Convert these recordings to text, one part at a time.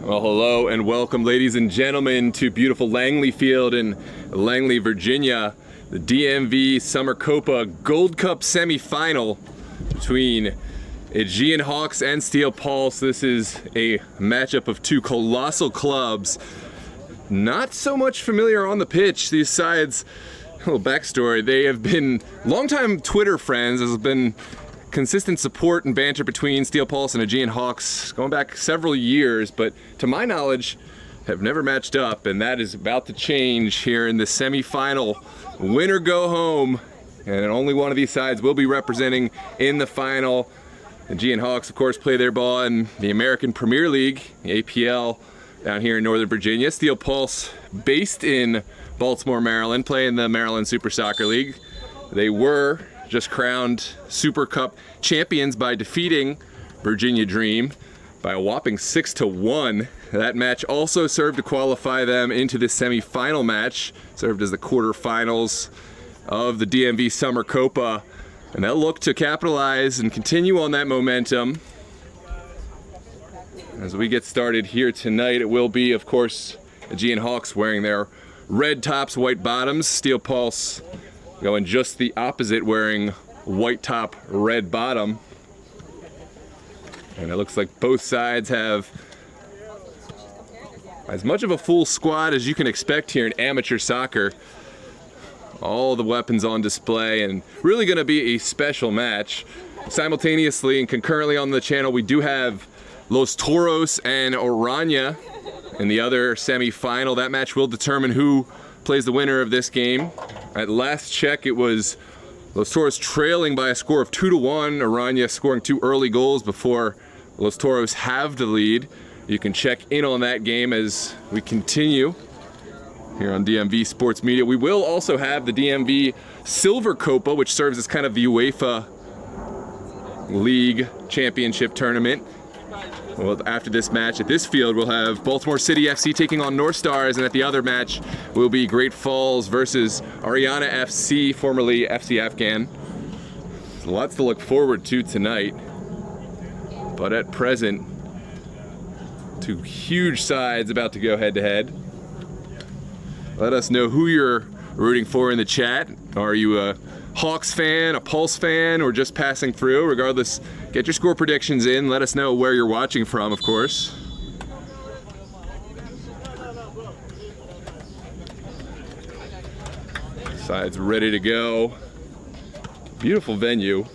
Well, hello and welcome, ladies and gentlemen, to beautiful Langley Field in Langley, Virginia. The DMV Summer COPA Gold Cup semifinal between Aegean Hawks and Steel Pulse. This is a matchup of two colossal clubs. Not so much familiar on the pitch. These sides, a little backstory, they have been longtime Twitter friends. There's been consistent support and banter between Steel Pulse and Aegean Hawks going back several years, but to my knowledge have never matched up, and that is about to change here in the semifinal. Winner go home, and only one of these sides will be representing in the final. Aegean Hawks, of course, play their ball in the American Premier League, the APL, down here in Northern Virginia. Steel Pulse, based in Baltimore, Maryland, play in the Maryland Super Soccer League. They were just crowned Super Cup champions by defeating Virginia Dream by a whopping 6-1. That match also served to qualify them into the semifinal match, served as the quarterfinals of the DMV Summer COPA, and they'll look to capitalize and continue on that momentum. As we get started here tonight, it will be, of course, Aegean Hawks wearing their red tops, white bottoms. Steel Pulse going just the opposite, wearing white top, red bottom. And it looks like both sides have as much of a full squad as you can expect here in amateur soccer. All the weapons on display, and really going to be a special match. Simultaneously and concurrently on the channel, we do have Los Toros and Orania in the other semi-final. That match will determine who plays the winner of this game. At last check, it was Los Toros trailing by a score of 2-1. Orania scoring 2 early goals before Los Toros have the lead. You can check in on that game as we continue here on DMV Sports Media. We will also have the DMV Silver Copa, which serves as kind of the UEFA League Championship tournament. Well, after this match at this field, we'll have Baltimore City FC taking on North Stars, and at the other match will be Great Falls versus Ariana FC, formerly FC Afghan. So lots to look forward to tonight. But at present, two huge sides about to go head-to-head. Let us know who you're rooting for in the chat. Are you a Hawks fan, a Pulse fan, or just passing through? Regardless, get your score predictions in. Let us know where you're watching from, of course. Sides ready to go. Beautiful venue.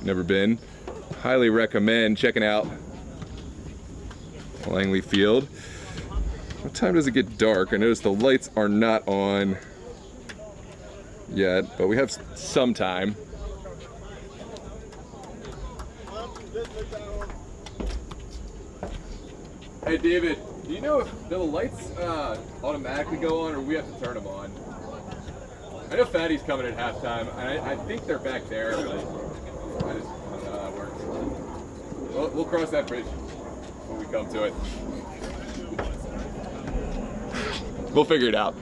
Never been. Highly recommend checking out Langley Field. What time does it get dark? I notice the lights are not on yet, but we have some time. Hey David, do you know if the lights automatically go on, or we have to turn them on? I know Fatty's coming at halftime, and I think they're back there, but I just don't know how that works. We'll cross that bridge when we come to it. We'll figure it out.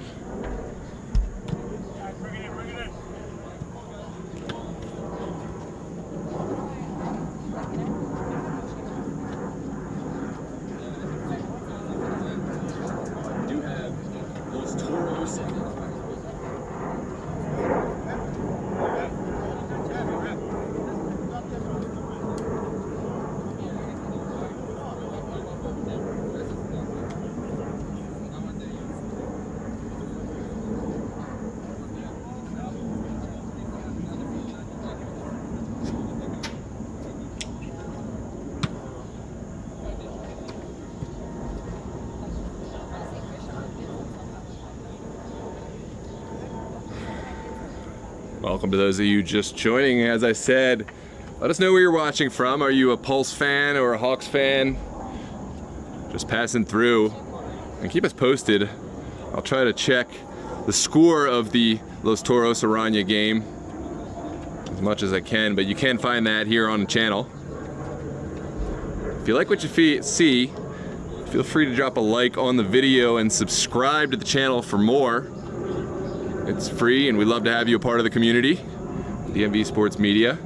Welcome to those of you just joining. As I said, let us know where you're watching from. Are you a Pulse fan or a Hawks fan? Just passing through. And keep us posted. I'll try to check the score of the Los Toros Orania game as much as I can, but you can find that here on the channel. If you like what you see, feel free to drop a like on the video and subscribe to the channel for more. It's free, and we'd love to have you a part of the community. DMV Sports Media.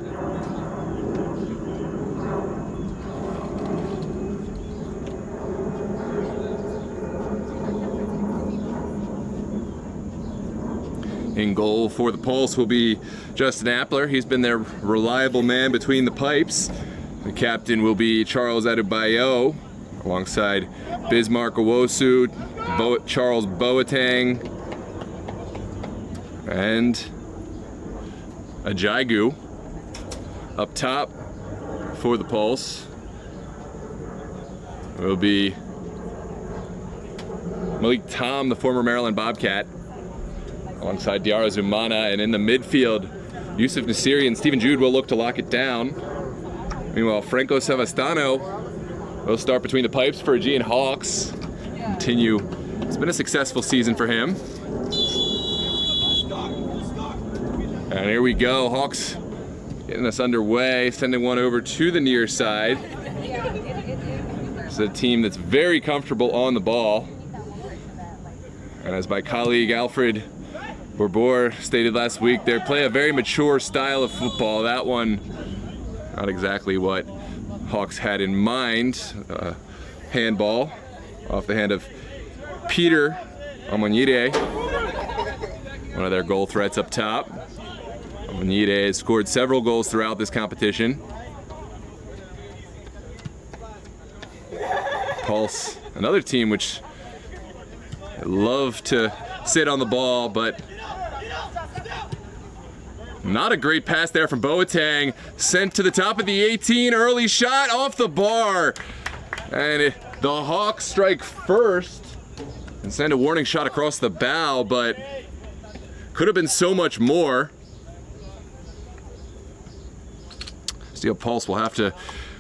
In goal for the Pulse will be Justin Appler. He's been their reliable man between the pipes. The captain will be Charles Adebayo, alongside Bismarck Owosu, Charles Boateng, and Ajagu. Up top for the Pulse will be Malik Tom, the former Maryland Bobcat, alongside Diarra Zumana, and in the midfield, Yusuf Nasiri and Stephen Jude will look to lock it down. Meanwhile, Franco Savastano will start between the pipes for Aegean Hawks. Continue. It's been a successful season for him. And here we go, Hawks getting us underway, sending one over to the near side. It's a team that's very comfortable on the ball. And as my colleague Alfred Borbor stated last week, they play a very mature style of football. That one, not exactly what Hawks had in mind. Handball off the hand of Peter Amonire, one of their goal threats up top. Amonire has scored several goals throughout this competition. Pulse, another team which love to sit on the ball, but not a great pass there from Boateng. Sent to the top of the 18, early shot off the bar. And the Hawks strike first and send a warning shot across the bow, but could have been so much more. Steel Pulse will have to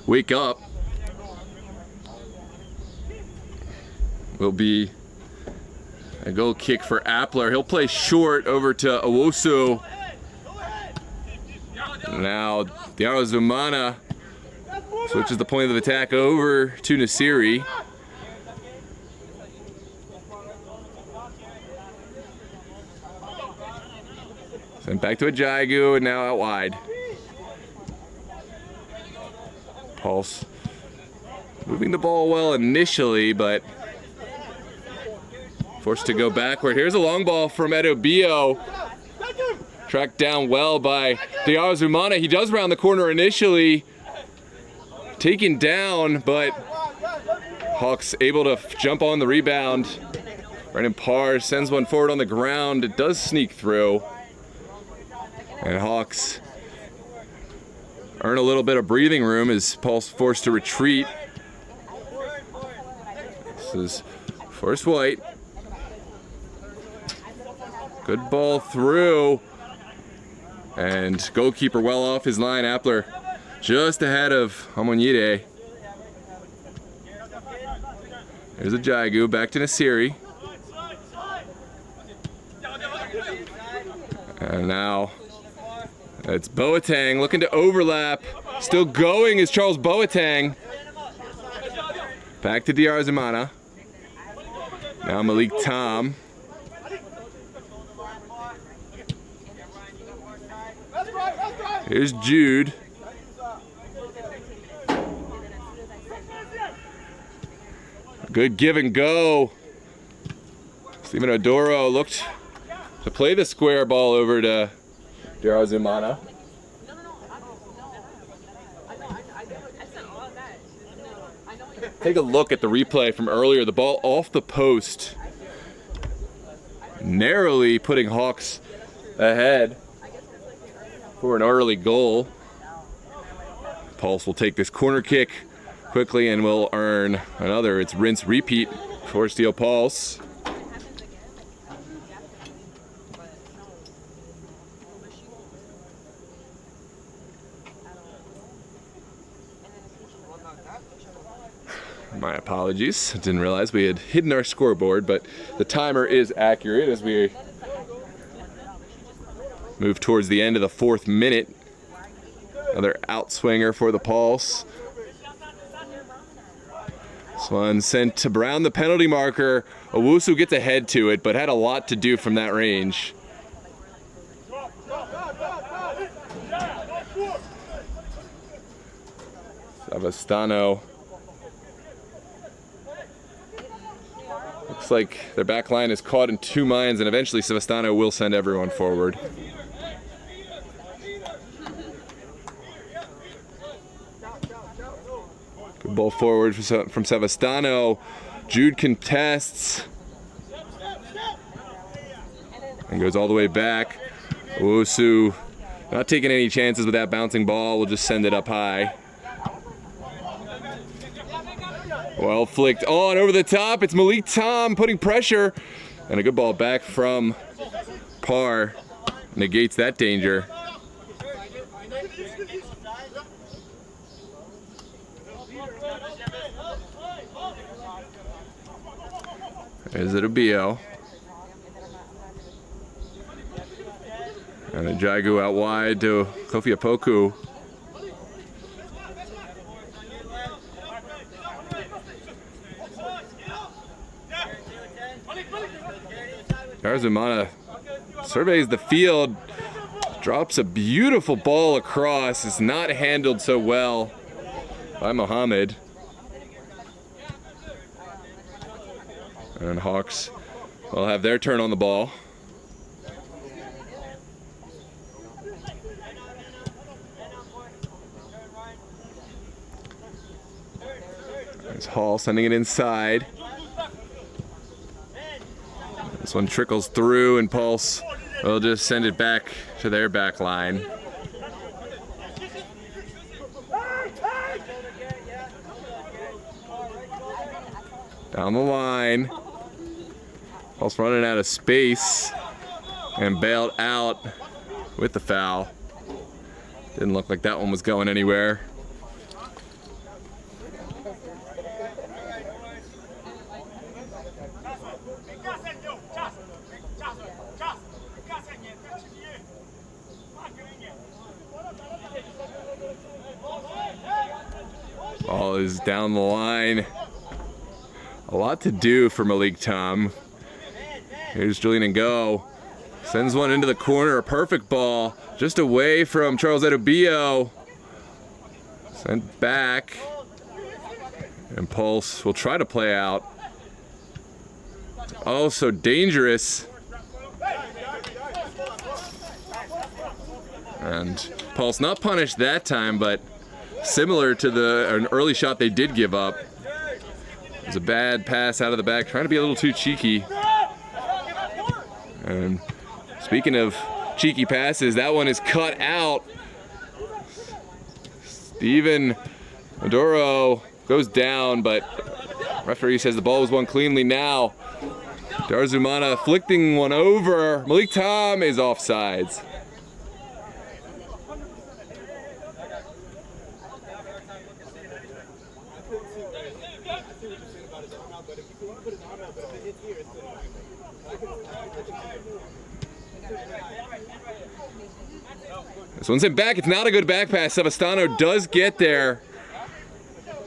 wake up. Will be a goal kick for Appler. He'll play short over to Owosu. Now Diarra Zumana switches the point of attack over to Nasiri. Sent back to Ajagu and now out wide. Pulse moving the ball well initially, but forced to go backward. Here's a long ball from Edobio. Tracked down well by Diarra Zumana. He does round the corner initially. Taken down, but Hawks able to jump on the rebound. Brendan Parr sends one forward on the ground. It does sneak through. And Hawks earn a little bit of breathing room as Pulse forced to retreat. This is Forrest White. Good ball through. And goalkeeper well off his line. Appler just ahead of Amonire. There's Ajagu, back to Nasiri. And now it's Boateng looking to overlap. Still going is Charles Boateng. Back to Diarra Zumana. Now Malik Tom. Here's Jude. Good give and go. Stephen Odoro looked to play the square ball over to Diarra Zumana. Take a look at the replay from earlier. The ball off the post, narrowly putting Hawks ahead for an early goal. Pulse will take this corner kick quickly and will earn another. It's rinse repeat for Steel Pulse. My apologies. I didn't realize we had hidden our scoreboard, but the timer is accurate as we move towards the end of the 4th minute. Another outswinger for the Pulse. This one sent to Brown, the penalty marker. Owusu gets ahead to it, but had a lot to do from that range. Savastano looks Looks like their back line is caught in two minds, and eventually Semifinal will send everyone forward. Good ball forward from Semifinal. Jude contests and goes all the way back. Owusu not taking any chances with that bouncing ball. We'll just send it up high. Well flicked on over the top. It's Malik Tom putting pressure, and a good ball back from Parr negates that danger. There's Aegean. And a Jagu out wide to Kofi Apoku. Darzumana surveys the field, drops a beautiful ball across. It's not handled so well by Mohammed. And Hawks will have their turn on the ball. There's Hall sending it inside. This one trickles through, and Pulse will just send it back to their back line. Down the line. Pulse running out of space and bailed out with the foul. Didn't look like that one was going anywhere. Ball is down the line. A lot to do for Malik Tom. Here's Julian and go. Sends one into the corner, a perfect ball, just away from Charles Edubio. Sent back. And Pulse will try to play out. Oh, so dangerous. And Pulse not punished that time, but similar to an early shot they did give up. It was a bad pass out of the back, trying to be a little too cheeky. And speaking of cheeky passes, that one is cut out. Steven Maduro goes down, but referee says the ball was won cleanly now. Darzumana flicking one over. Malik Tom is offsides. This one's in back. It's not a good back pass. Semifinal does get there,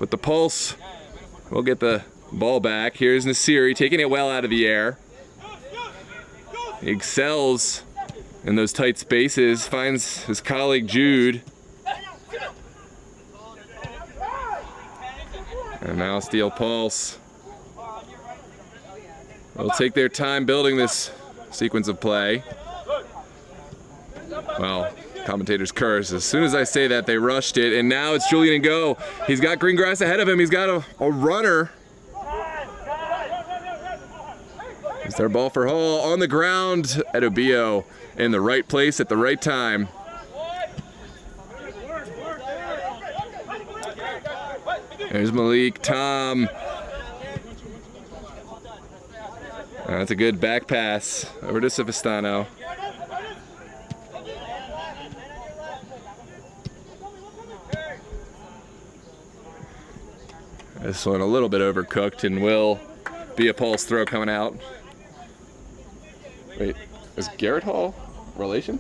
but the Pulse will get the ball back. Here's Nasiri taking it well out of the air. He excels in those tight spaces, finds his colleague Jude. And now Steel Pulse will take their time building this sequence of play. Well, commentators curse. As soon as I say that, they rushed it, and now it's Julian and go. He's got green grass ahead of him. He's got a runner. It's their ball for Hall on the ground. Edubio in the right place at the right time. There's Malik Tom. That's a good back pass over to Semifinal. This one a little bit overcooked and will be a Pulse throw coming out. Wait, is Garrett Hall relation?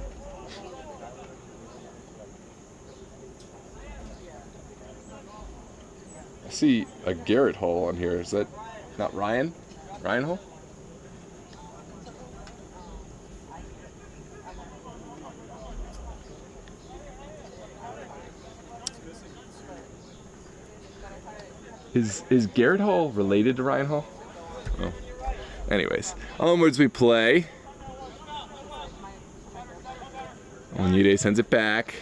I see a Garrett Hall on here. Is that not Ryan? Ryan Hall? Is Garrett Hall related to Ryan Hall? Oh. Anyways, onwards we play. Onyide sends it back.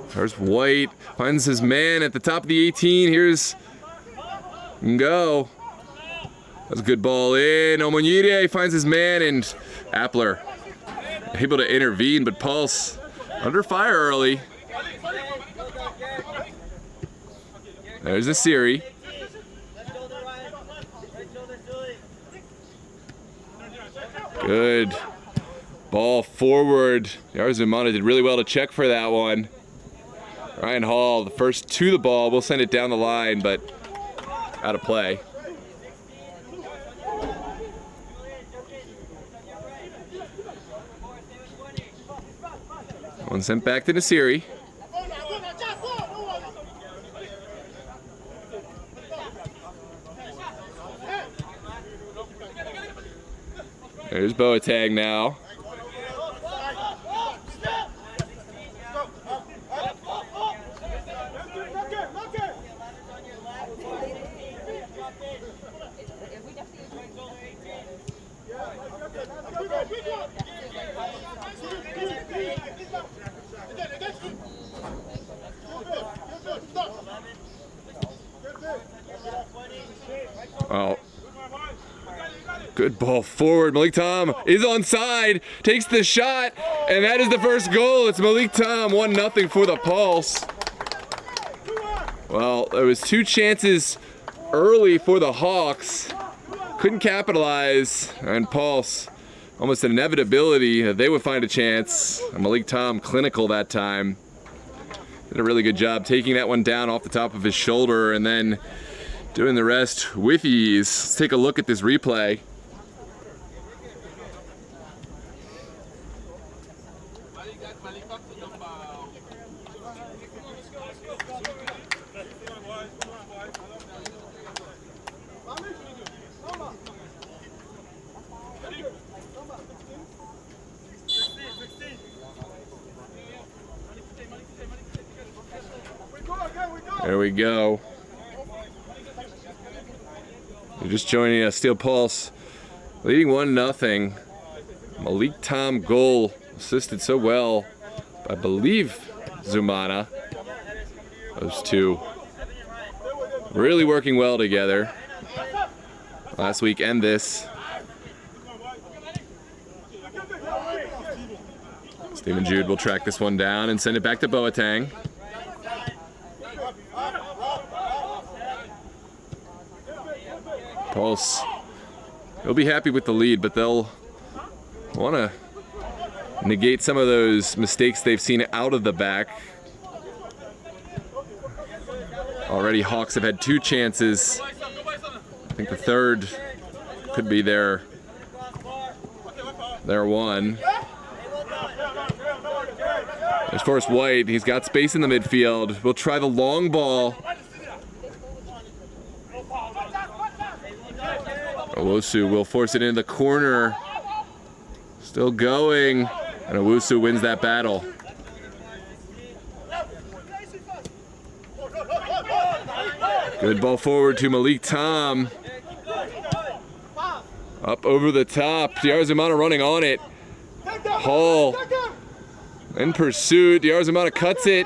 There's White, finds his man at the top of the 18. Here's Go. That's a good ball in. Onyide finds his man, and Appler able to intervene, but Pulse under fire early. There's the Siri. Good ball forward. Yarzumana did really well to check for that one. Ryan Hall, the first to the ball, will send it down the line, but out of play. One sent back to Nasiri. There's Boateng now. Oh. Good ball forward. Malik Tom is onside, takes the shot, and that is the first goal. It's Malik Tom, 1-0 for the Pulse. Well, there was 2 chances early for the Hawks. Couldn't capitalize, and Pulse, almost an inevitability that they would find a chance. And Malik Tom, clinical that time. Did a really good job taking that one down off the top of his shoulder and then doing the rest with ease. Let's take a look at this replay. There we go. You're just joining us, Steel Pulse leading 1-0. Malik Tom goal assisted so well by, I believe, Zumana. Those two really working well together last week and this. Stephen Jude will track this one down and send it back to Boateng. Pulse, they'll be happy with the lead, but they'll want to negate some of those mistakes they've seen out of the back. Already Hawks have had 2 chances. I think the third could be their one. There's Forrest White. He's got space in the midfield. We'll try the long ball. Owusu will force it into the corner. Still going. And Owusu wins that battle. Good ball forward to Malik Tom. Up over the top. Yarzumana running on it. Hall in pursuit. Yarzumana cuts it.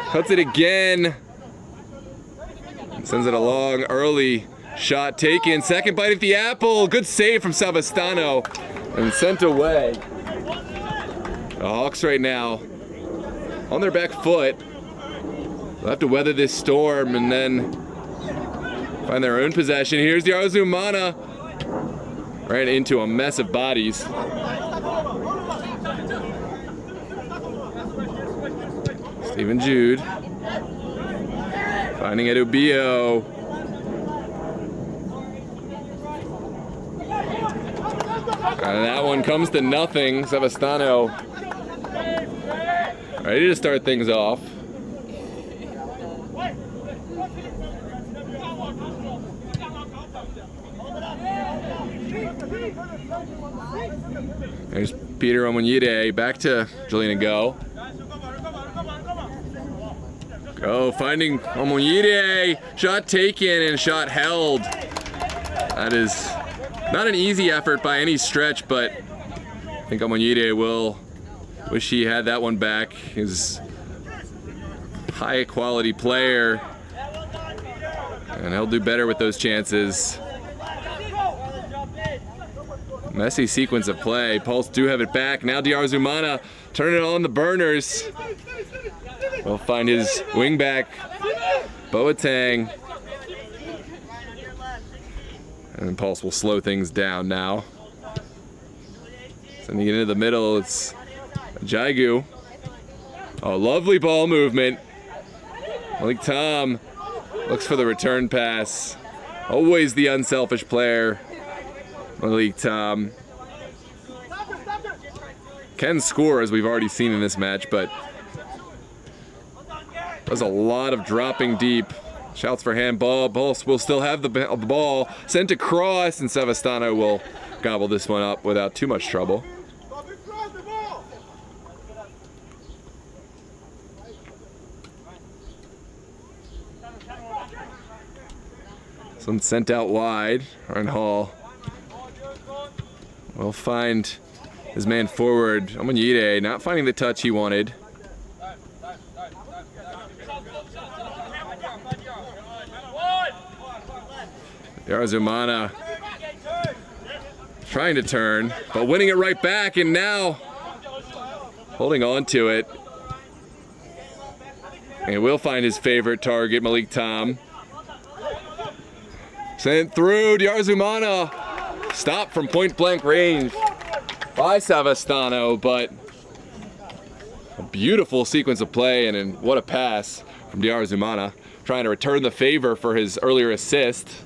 Cuts it again. Sends it along early. Shot taken. Second bite at the apple. Good save from Savastano. And sent away. The Hawks right now on their back foot. They'll have to weather this storm and then find their own possession. Here's Yarzumana. Ran into a mess of bodies. Stephen Jude. Finding Edubio. And that one comes to nothing. Savastano ready to start things off. There's Peter Onyide back to Julian Go. Oh, finding Omoyide. Shot taken and shot held. That is not an easy effort by any stretch, but I think Omoyide will wish he had that one back. He's a high quality player, and he'll do better with those chances. Messy sequence of play. Pulse do have it back. Now Diarzumana turning it on the burners. We'll find his wing back, Boateng. And Pulse will slow things down now. Sending it into the middle, it's Jaigu. Oh, lovely ball movement. Malik Tom looks for the return pass. Always the unselfish player, Malik Tom. Can score, as we've already seen in this match, but does a lot of dropping deep. Shouts for handball. Pulse will still have the ball sent across, and Savastano will gobble this one up without too much trouble. This one's sent out wide. Ryan Hall will find his man forward. Omoyide not finding the touch he wanted. Diarzumana trying to turn, but winning it right back, and now holding on to it. And will find his favorite target, Malik Tom. Sent through, Diarzumana. Stopped from point blank range by Savastano, but a beautiful sequence of play, and what a pass from Diarzumana. Trying to return the favor for his earlier assist.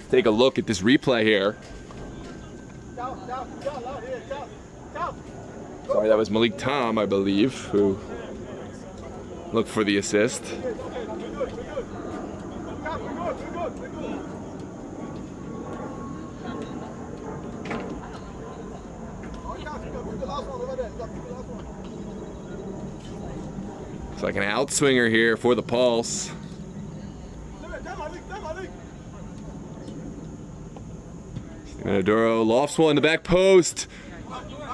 Take a look at this replay here. Sorry, that was Malik Tom, I believe, who looked for the assist. It's like an outswinger here for the Pulse. Minadoro lofts one in the back post.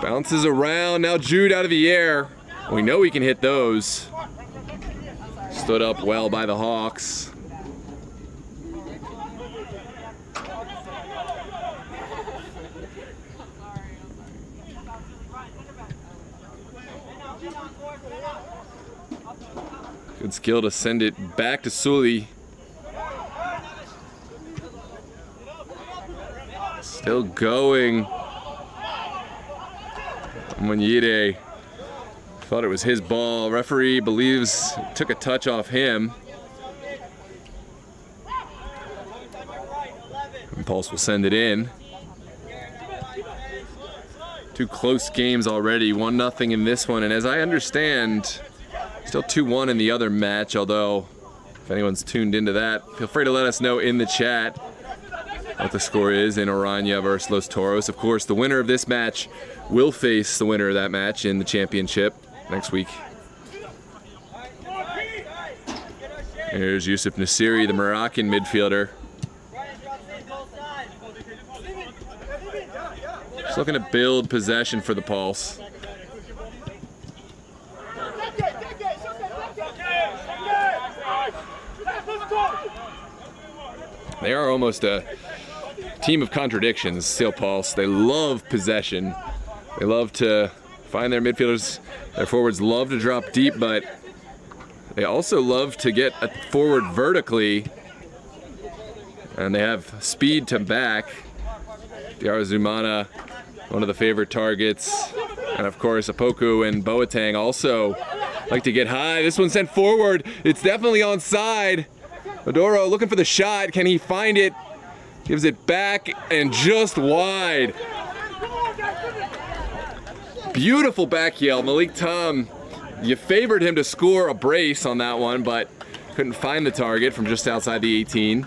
Bounces around. Now Jude out of the air. We know he can hit those. Stood up well by the Hawks. Good skill to send it back to Sully. Still going. Omoyide thought it was his ball. Referee believes it took a touch off him. And Pulse will send it in. Two close games already, 1-0 in this one, and as I understand, still 2-1 in the other match, although if anyone's tuned into that, feel free to let us know in the chat what the score is in Orania versus Los Toros. Of course, the winner of this match will face the winner of that match in the championship next week. Here's Yusuf Nassiri, the Moroccan midfielder. Just looking to build possession for the Pulse. They are almost a team of contradictions, still Pulse. They love possession. They love to find their midfielders. Their forwards love to drop deep, but they also love to get forward vertically. And they have speed to back. Diarzumana, one of the favorite targets. And of course, Apoku and Boateng also like to get high. This one sent forward. It's definitely onside. Maduro looking for the shot. Can he find it? Gives it back and just wide. Beautiful back heel. Malik Tom, you favored him to score a brace on that one, but couldn't find the target from just outside the 18.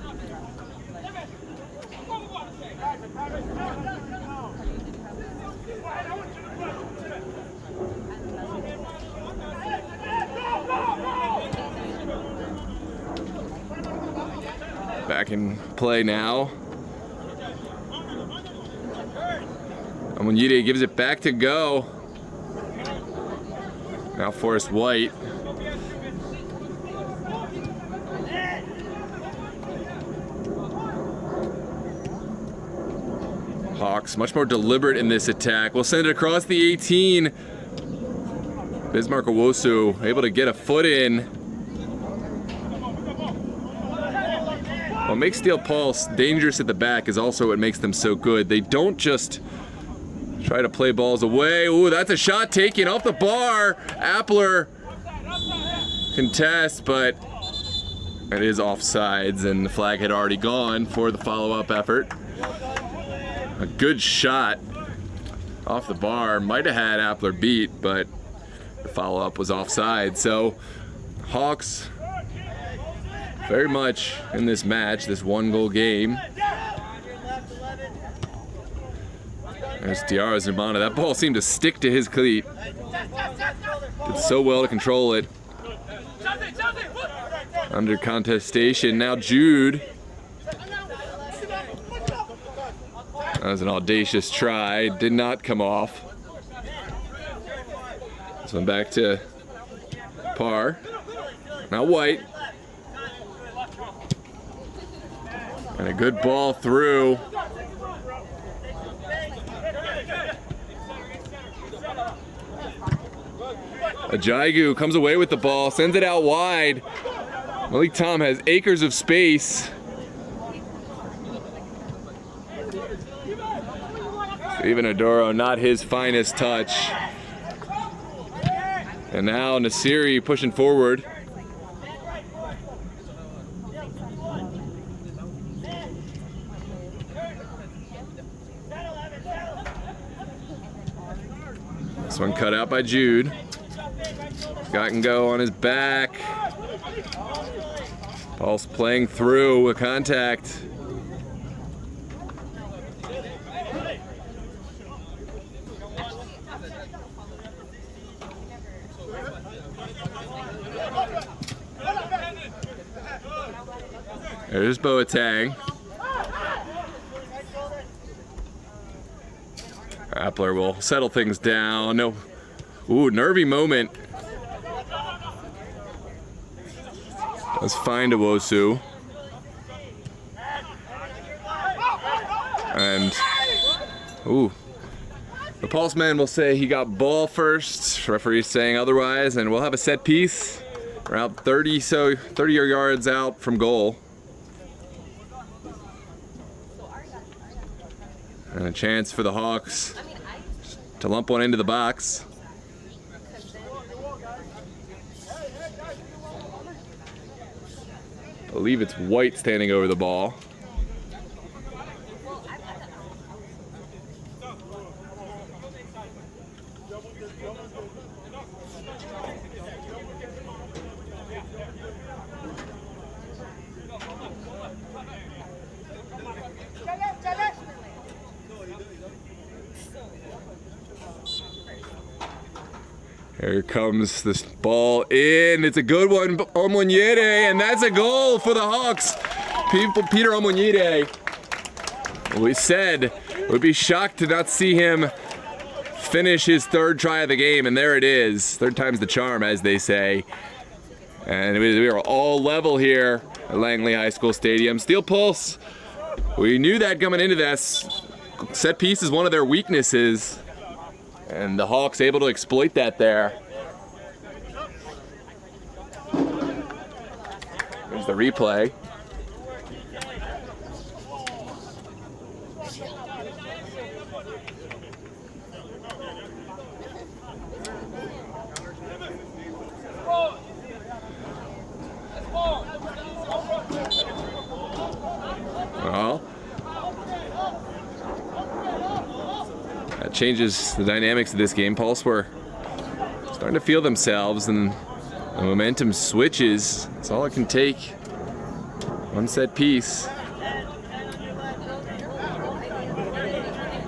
back in play now. Amunyide gives it back to go. Now Forrest White. Hawks much more deliberate in this attack. We'll send it across the 18. Bismarck Owosu able to get a foot in. What makes Steel Pulse dangerous at the back is also what makes them so good. They don't just try to play balls away. Ooh, that's a shot taken off the bar. Appler contests, but it is offsides, and the flag had already gone for the follow-up effort. A good shot off the bar. Might have had Appler beat, but the follow-up was offside. So Hawks very much in this match, this one-goal game. There's Diarra Zumana. That ball seemed to stick to his cleat. Did so well to control it. Under contestation. Now Jude. That was an audacious try. Did not come off. This one back to Parr. Now White. And a good ball through. Ajagu comes away with the ball, sends it out wide. Malik Tom has acres of space. Steven Adoro, not his finest touch. And now Nasiri pushing forward. This one cut out by Jude. Scott can go on his back. Pulse playing through with contact. There's Boateng. Appler will settle things down. No. Ooh, nervy moment. Let's find Owosu. And, ooh. The Pulse man will say he got ball first. Referee's saying otherwise, and we'll have a set piece around 30 yards out from goal. And a chance for the Hawks to lump one into the box. I believe it's White standing over the ball. Here comes this ball in. It's a good one, Omunyide, and that's a goal for the Hawks. Peter Omunyide. We said we'd be shocked to not see him finish his third try of the game, and there it is. Third time's the charm, as they say. And we are all level here at Langley High School Stadium. Steel Pulse, we knew that coming into this. Set piece is one of their weaknesses. And the Hawks able to exploit that there. There's the replay. Well, that changes the dynamics of this game. Pulse were starting to feel themselves, and the momentum switches. That's all it can take. One set piece.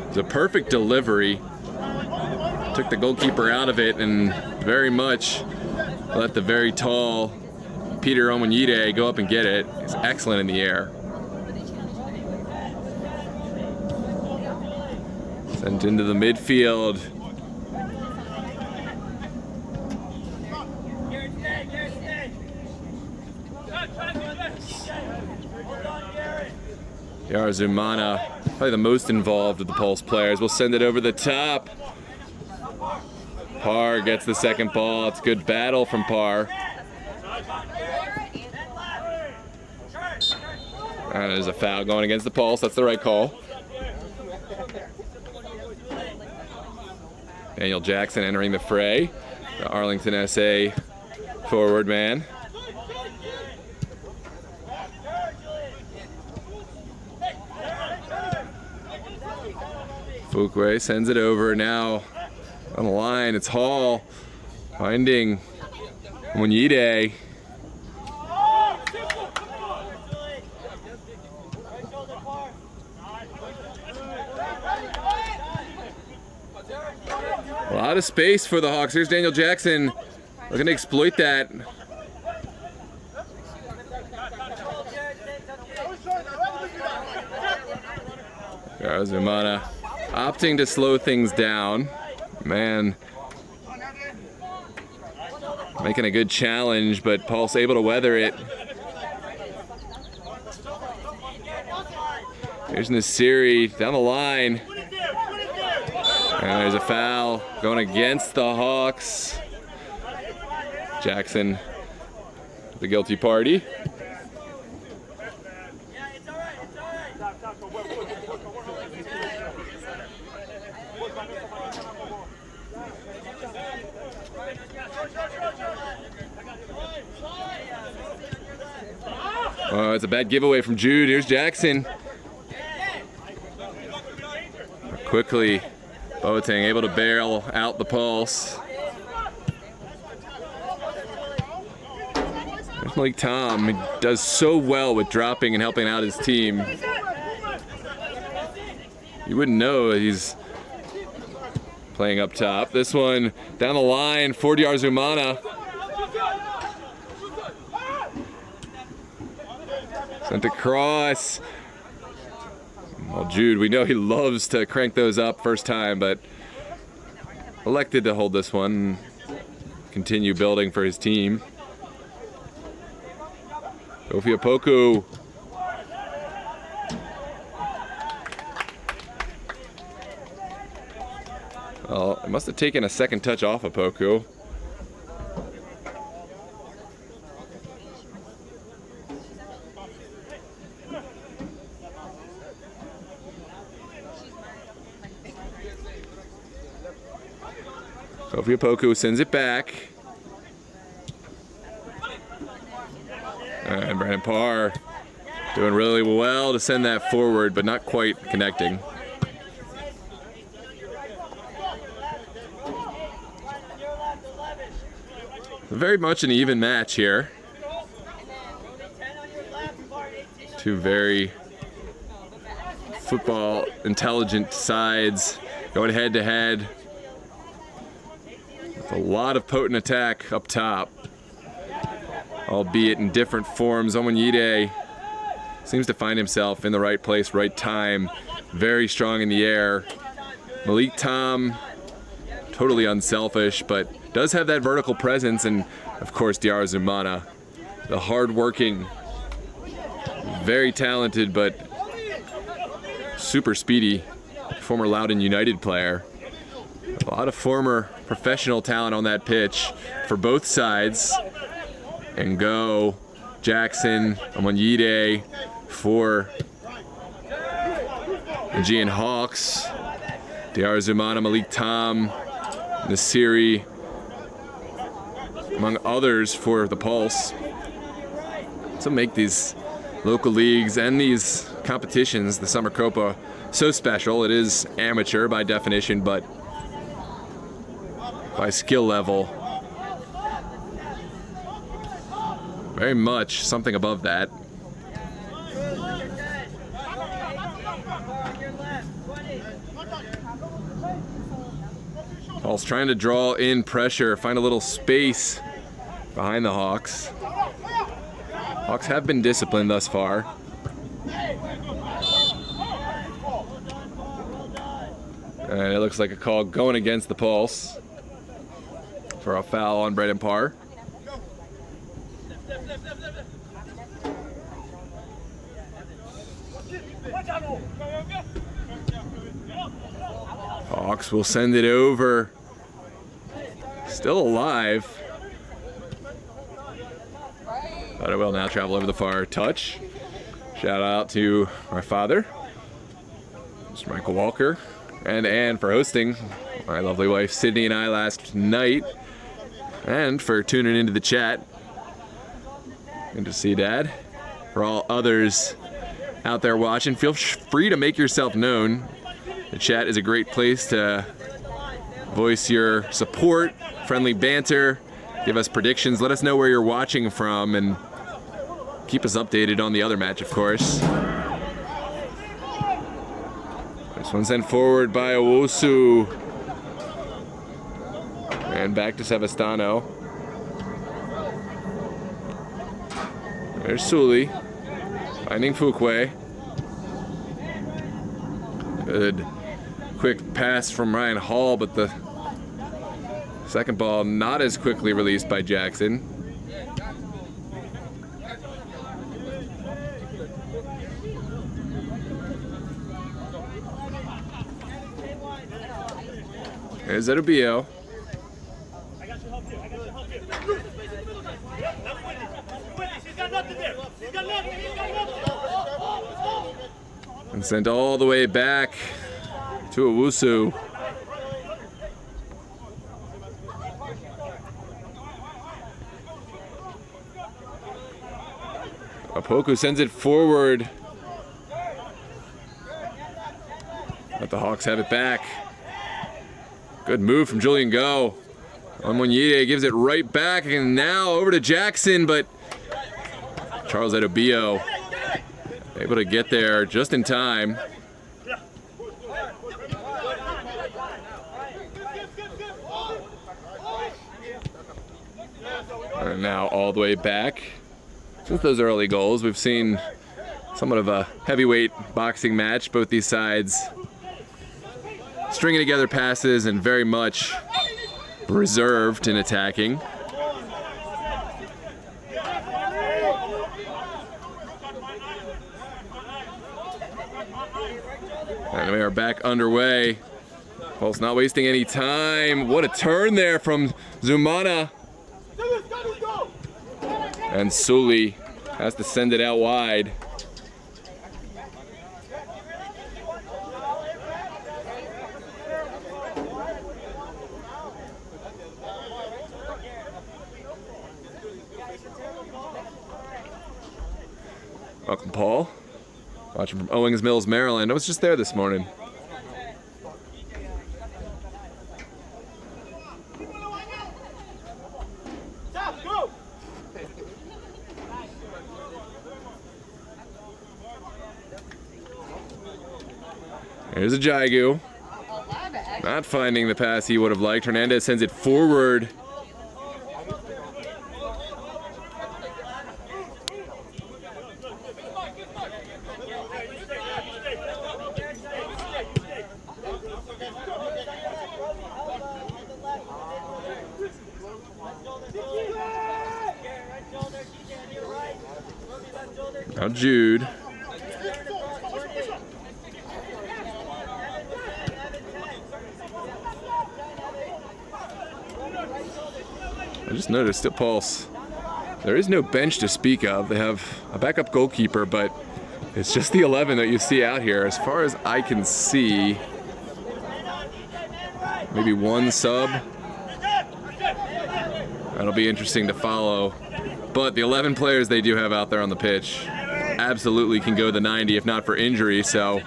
It's a perfect delivery. Took the goalkeeper out of it and very much let the very tall Peter Omunyide go up and get it. He's excellent in the air. Sent into the midfield. Yarzumana, probably the most involved of the Pulse players. We'll send it over the top. Parr gets the second ball. It's a good battle from Parr. There's a foul going against the Pulse. That's the right call. Daniel Jackson entering the fray. The Arlington SA forward man. Fuquay sends it over. Now on the line, it's Hall finding Munyide. A lot of space for the Hawks. Here's Daniel Jackson looking to exploit that. Yarzumana opting to slow things down. Man, making a good challenge, but Pulse able to weather it. Here's Nasiri down the line. And there's a foul going against the Hawks. Jackson, the guilty party. Oh, it's a bad giveaway from Jude. Here's Jackson. Quickly, Boateng able to bail out the Pulse. There's Malik Tom. He does so well with dropping and helping out his team. You wouldn't know he's playing up top. This one down the line for Yarzumana. Sent across. Well, Jude, we know he loves to crank those up first time, but elected to hold this one and continue building for his team. Kofi Opoku. Well, it must have taken a second touch off of Opoku. Kofi Opoku sends it back. And Brandon Parr doing really well to send that forward, but not quite connecting. Very much an even match here. Two very football intelligent sides going head to head. A lot of potent attack up top, albeit in different forms. Omunyide seems to find himself in the right place, right time, very strong in the air. Malik Tom, totally unselfish, but does have that vertical presence, and of course Yarzumana, the hard-working, very talented, but super speedy former Loudoun United player. A lot of former professional talent on that pitch for both sides. And go Jackson, Omunyide for Aegean Hawks. Yarzumana, Malik Tom, Nasiri, among others for the Pulse. To make these local leagues and these competitions, the Summer COPA, so special. It is amateur by definition, but by skill level, very much something above that. Paul's trying to draw in pressure, find a little space behind the Hawks. Hawks have been disciplined thus far. And it looks like a call going against the pulse for a foul on Braden Parr. Hawks will send it over. Still alive. But it will now travel over the far touch. Shout out to my father, Mr. Michael Walker, and Ann for hosting my lovely wife Sydney and I last night, and for tuning into the chat. Good to see Dad. For all others out there watching, feel free to make yourself known. The chat is a great place to voice your support, friendly banter, give us predictions, let us know where you're watching from, and keep us updated on the other match, of course. This one sent forward by Owusu. And back to Sevastano. There's Sully. Finding Fuquay. Good quick pass from Ryan Hall, but the second ball not as quickly released by Jackson. Here's Edubio. And sent all the way back to Owusu. Opoku sends it forward. Let the Hawks have it back. Good move from Julian Go. Onwanyide gives it right back, and now over to Jackson, but Charles Edubio able to get there just in time. And now all the way back. Since those early goals, we've seen somewhat of a heavyweight boxing match. Both these sides stringing together passes and very much reserved in attacking. And we are back underway. Pulse not wasting any time. What a turn there from Zumana. And Sully has to send it out wide. Welcome, Paul. Watching from Owings Mills, Maryland. I was just there this morning. Here's a Jaigu. Not finding the pass he would have liked. Hernandez sends it forward. Now Jude. I just noticed at Pulse, there is no bench to speak of. They have a backup goalkeeper, but it's just the 11 that you see out here. As far as I can see, maybe one sub. That'll be interesting to follow. But the 11 players they do have out there on the pitch absolutely can go the 90 if not for injury, so I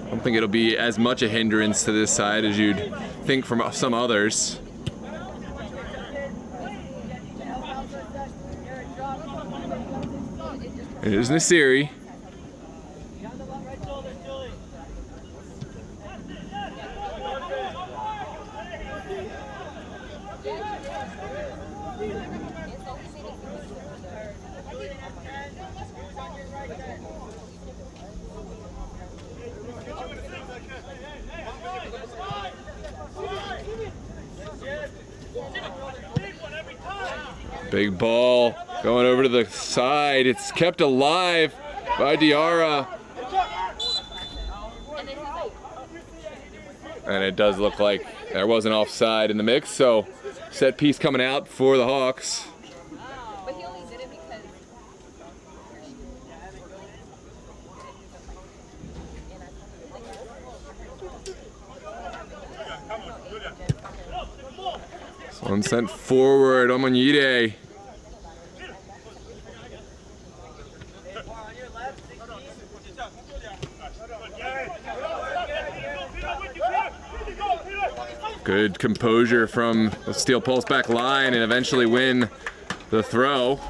don't think it'll be as much a hindrance to this side as you'd think from some others. It is Nasiri. Big ball going over to the side. It's kept alive by Diarra. And it does look like there was an offside in the mix, so set piece coming out for the Hawks. One sent forward, Omonyide. Good composure from the Steel Pulse back line and eventually win the throw.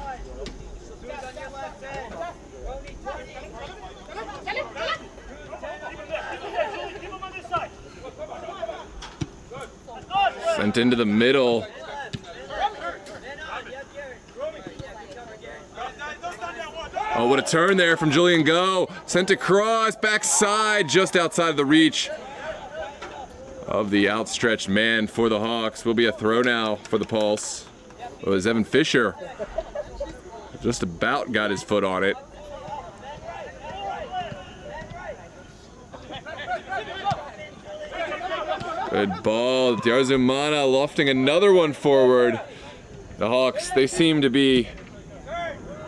Sent into the middle. Oh, what a turn there from Julian Go. Sent across, backside, just outside the reach of the outstretched man for the Hawks. Will be a throw now for the Pulse. It was Evan Fisher. Just about got his foot on it. Good ball. Diarzumana lofting another one forward. The Hawks, they seem to be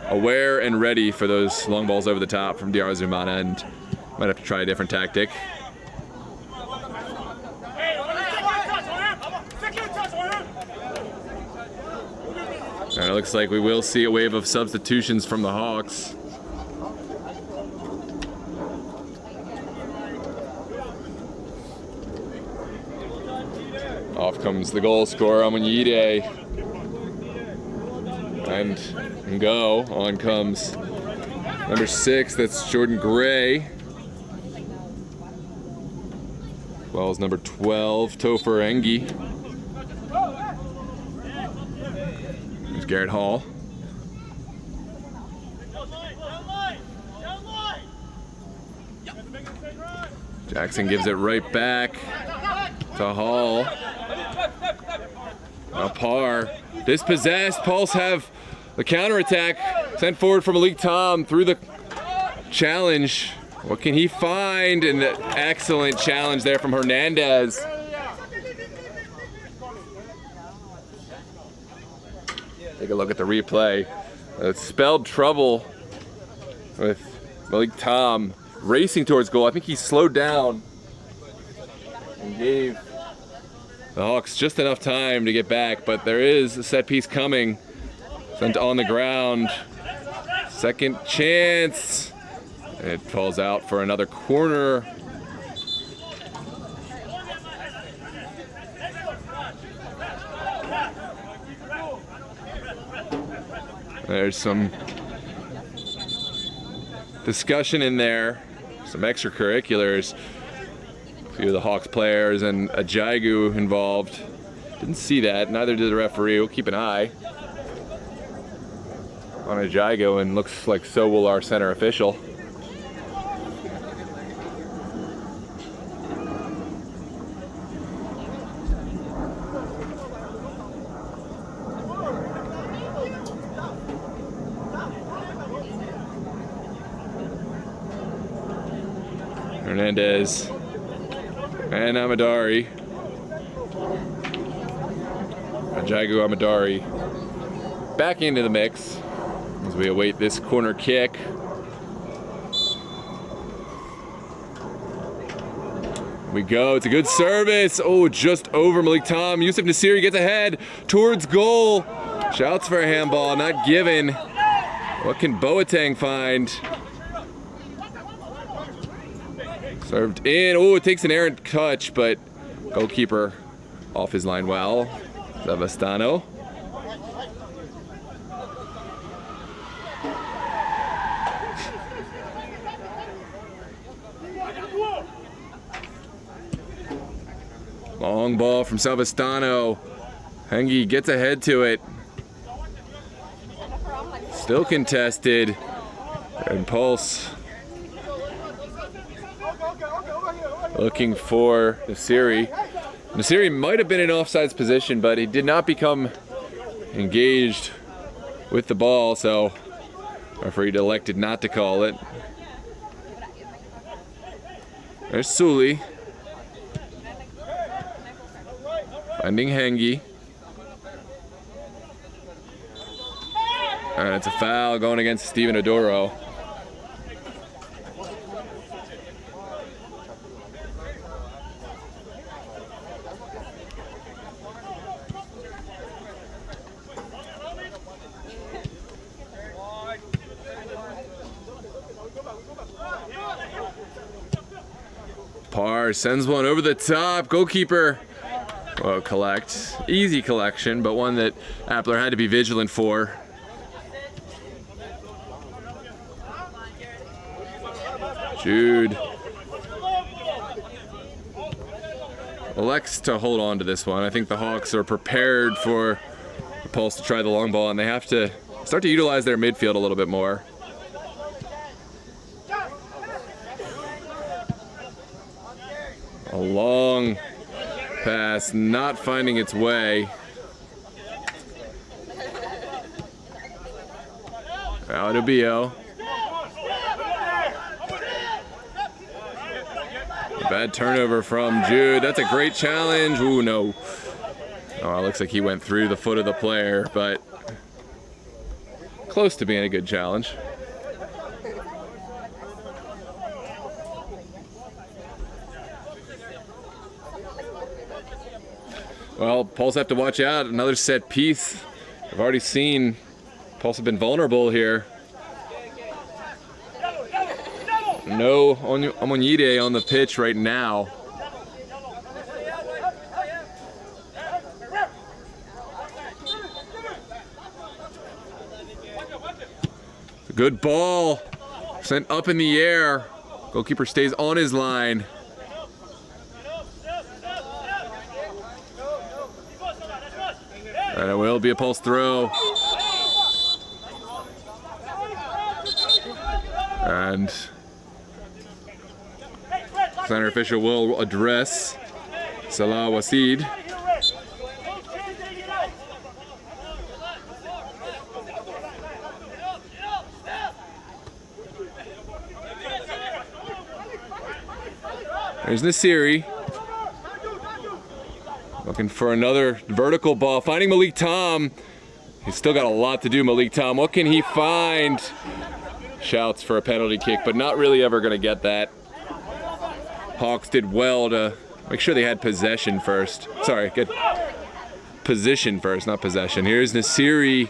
aware and ready for those long balls over the top from Diarzumana and might have to try a different tactic. And it looks like we will see a wave of substitutions from the Hawks. Off comes the goal scorer, Omonyide. And go. On comes number 6, that's Jordan Gray. Well as number 12, Topher Engi. There's Garrett Hall. Jackson gives it right back to Hall. A par. Dispossessed. Pulse have the counterattack. Sent forward from Malik Tom through the challenge. What can he find? And an excellent challenge there from Hernandez. Take a look at the replay. It spelled trouble with Malik Tom racing towards goal. I think he slowed down and gave the Hawks just enough time to get back, but there is a set piece coming. Sent on the ground. Second chance. It falls out for another corner. There's some discussion in there, some extracurriculars. A few of the Hawks players and a Jaigu involved. Didn't see that, neither did the referee. We'll keep an eye on a Jaigu, and looks like so will our center official. Hernandez and Amadari. Jaigu Amadari back into the mix as we await this corner kick. We go, it's a good service. Oh, just over Malik Tom. Yusuf Nasiri gets ahead towards goal. Shouts for a handball, not given. What can Boateng find? Served in. Oh, it takes an errant touch, but goalkeeper off his line well. Savastano. Long ball from Savastano. Hengi gets ahead to it. Still contested. And Pulse looking for Nasiri. Nasiri might have been in offsides position, but he did not become engaged with the ball, so referee elected not to call it. There's Sully. Finding Hengi. And it's a foul going against Steven Adoro. Parr sends one over the top. Goalkeeper, well, collect. Easy collection, but one that Appler had to be vigilant for. Jude elects to hold on to this one. I think the Hawks are prepared for the Pulse to try the long ball, and they have to start to utilize their midfield a little bit more. A long pass, not finding its way. Audubio. A bad turnover from Jude. That's a great challenge. Ooh, no. Oh, it looks like he went through the foot of the player, but close to being a good challenge. Well, Pulse have to watch out. Another set piece. I've already seen Pulse have been vulnerable here. No Amonide on the pitch right now. Good ball. Sent up in the air. Goalkeeper stays on his line. And it will be a Pulse throw. And center official will address Salah Wasid. There's Nasiri. Looking for another vertical ball. Finding Malik Tom. He's still got a lot to do, Malik Tom. What can he find? Shouts for a penalty kick, but not really ever going to get that. Hawks did well to make sure they had possession first. Sorry, good. Position first, not possession. Here's Nasiri.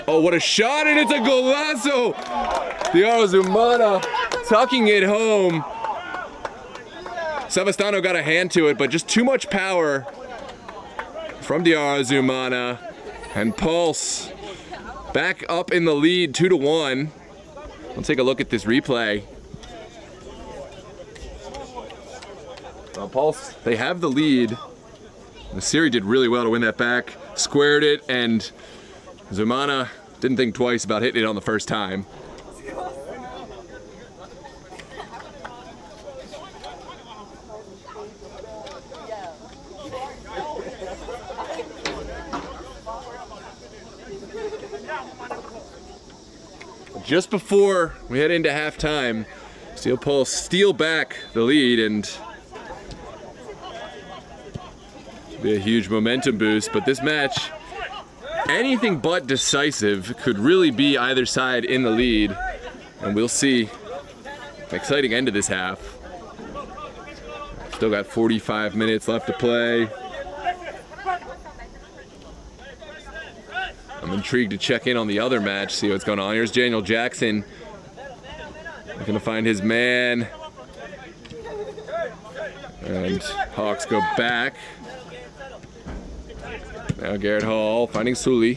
Oh, what a shot, and it's a golazo! Diarra Zumana tucking it home. Savastano got a hand to it, but just too much power from Diarra Zumana. And Pulse back up in the lead, 2-1. We'll take a look at this replay. Pulse, they have the lead. Nasiri did really well to win that back, squared it, and Zumana didn't think twice about hitting it on the first time. Just before we head into halftime, Steel Pulse steal back the lead, and be a huge momentum boost. But this match, anything but decisive, could really be either side in the lead, and we'll see an exciting end to this half. Still got 45 minutes left to play. I'm intrigued to check in on the other match, see what's going on. Here's Daniel Jackson looking to find his man. And Hawks go back. Now Garrett Hall finding Sully.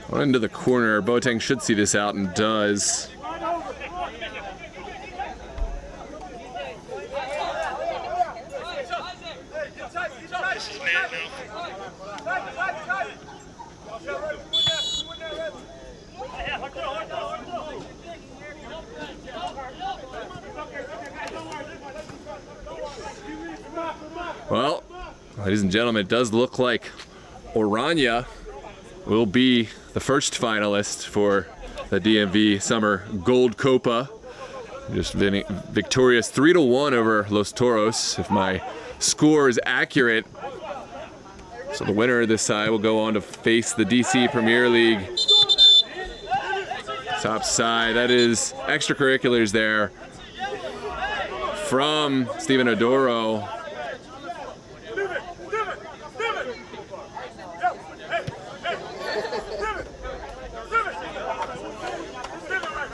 One into the corner. Boateng should see this out and does. Ladies and gentlemen, it does look like Oranje will be the first finalist for the DMV Summer Gold Copa. Just victorious 3-1 over Los Toros, if my score is accurate. So the winner of this side will go on to face the DC Premier League top side. That is extracurriculars there from Steven Odoro.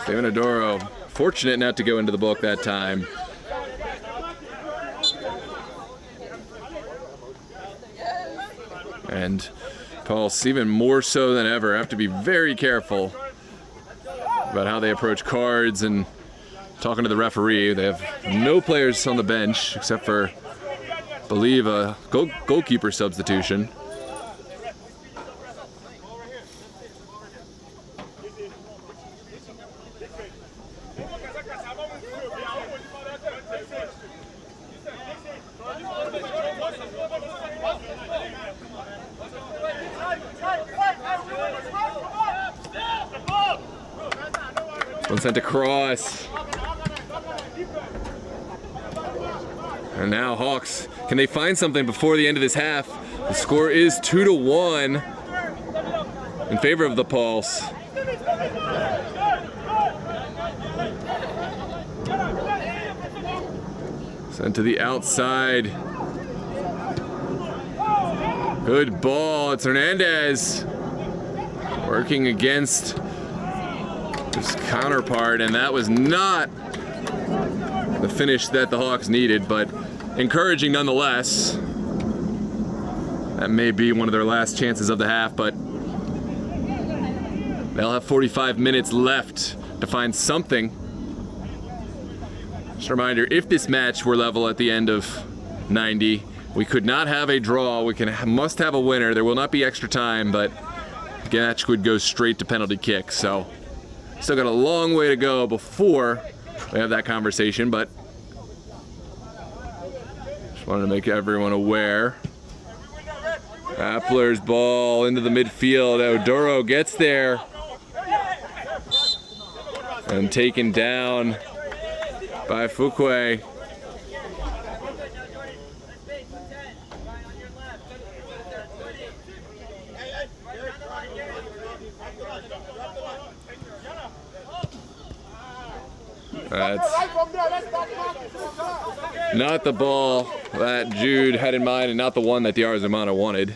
Steven Odoro, fortunate not to go into the book that time. And Pulse, even more so than ever, have to be very careful about how they approach cards and talking to the referee. They have no players on the bench except for, I believe, a goalkeeper substitution. One sent across. And now Hawks, can they find something before the end of this half? The score is 2-1 in favor of the Pulse. Sent to the outside. Good ball. It's Hernandez working against his counterpart, and that was not the finish that the Hawks needed, but encouraging nonetheless. That may be one of their last chances of the half, but they'll have 45 minutes left to find something. Just a reminder, if this match were level at the end of 90, we could not have a draw. We must have a winner. There will not be extra time, but the match would go straight to penalty kick. So still got a long way to go before we have that conversation, but just wanted to make everyone aware. Appler's ball into the midfield. Odoro gets there and taken down by Fuqua. That's not the ball that Jude had in mind, and not the one that the Arzamana wanted.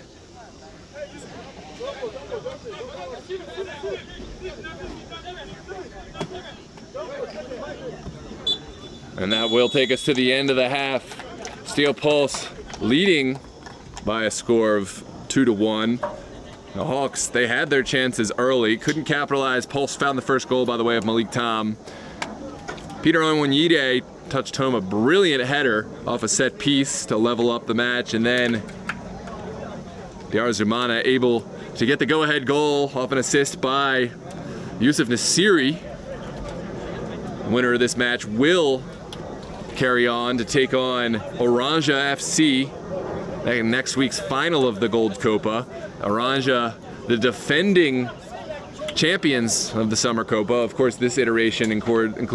And that will take us to the end of the half. Steel Pulse leading by a score of 2-1. The Hawks, they had their chances early, couldn't capitalize. Pulse found the first goal by the way of Malik Tom. Peter Onwanyide touched home a brilliant header off a set piece to level up the match, and then the Arzamana able to get the go-ahead goal off an assist by Yusuf Nasiri. The winner of this match will carry on to take on Oranje FC in next week's final of the Gold Copa. Oranje, the defending champions of the Summer Copa. Of course, this iteration includes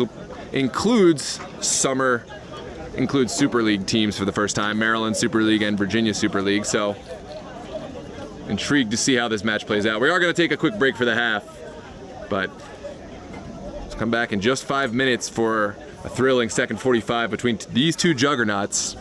Super League teams for the first time, Maryland Super League and Virginia Super League. So intrigued to see how this match plays out. We are going to take a quick break for the half, but let's come back in just 5 minutes for a thrilling second 45 between these two juggernauts.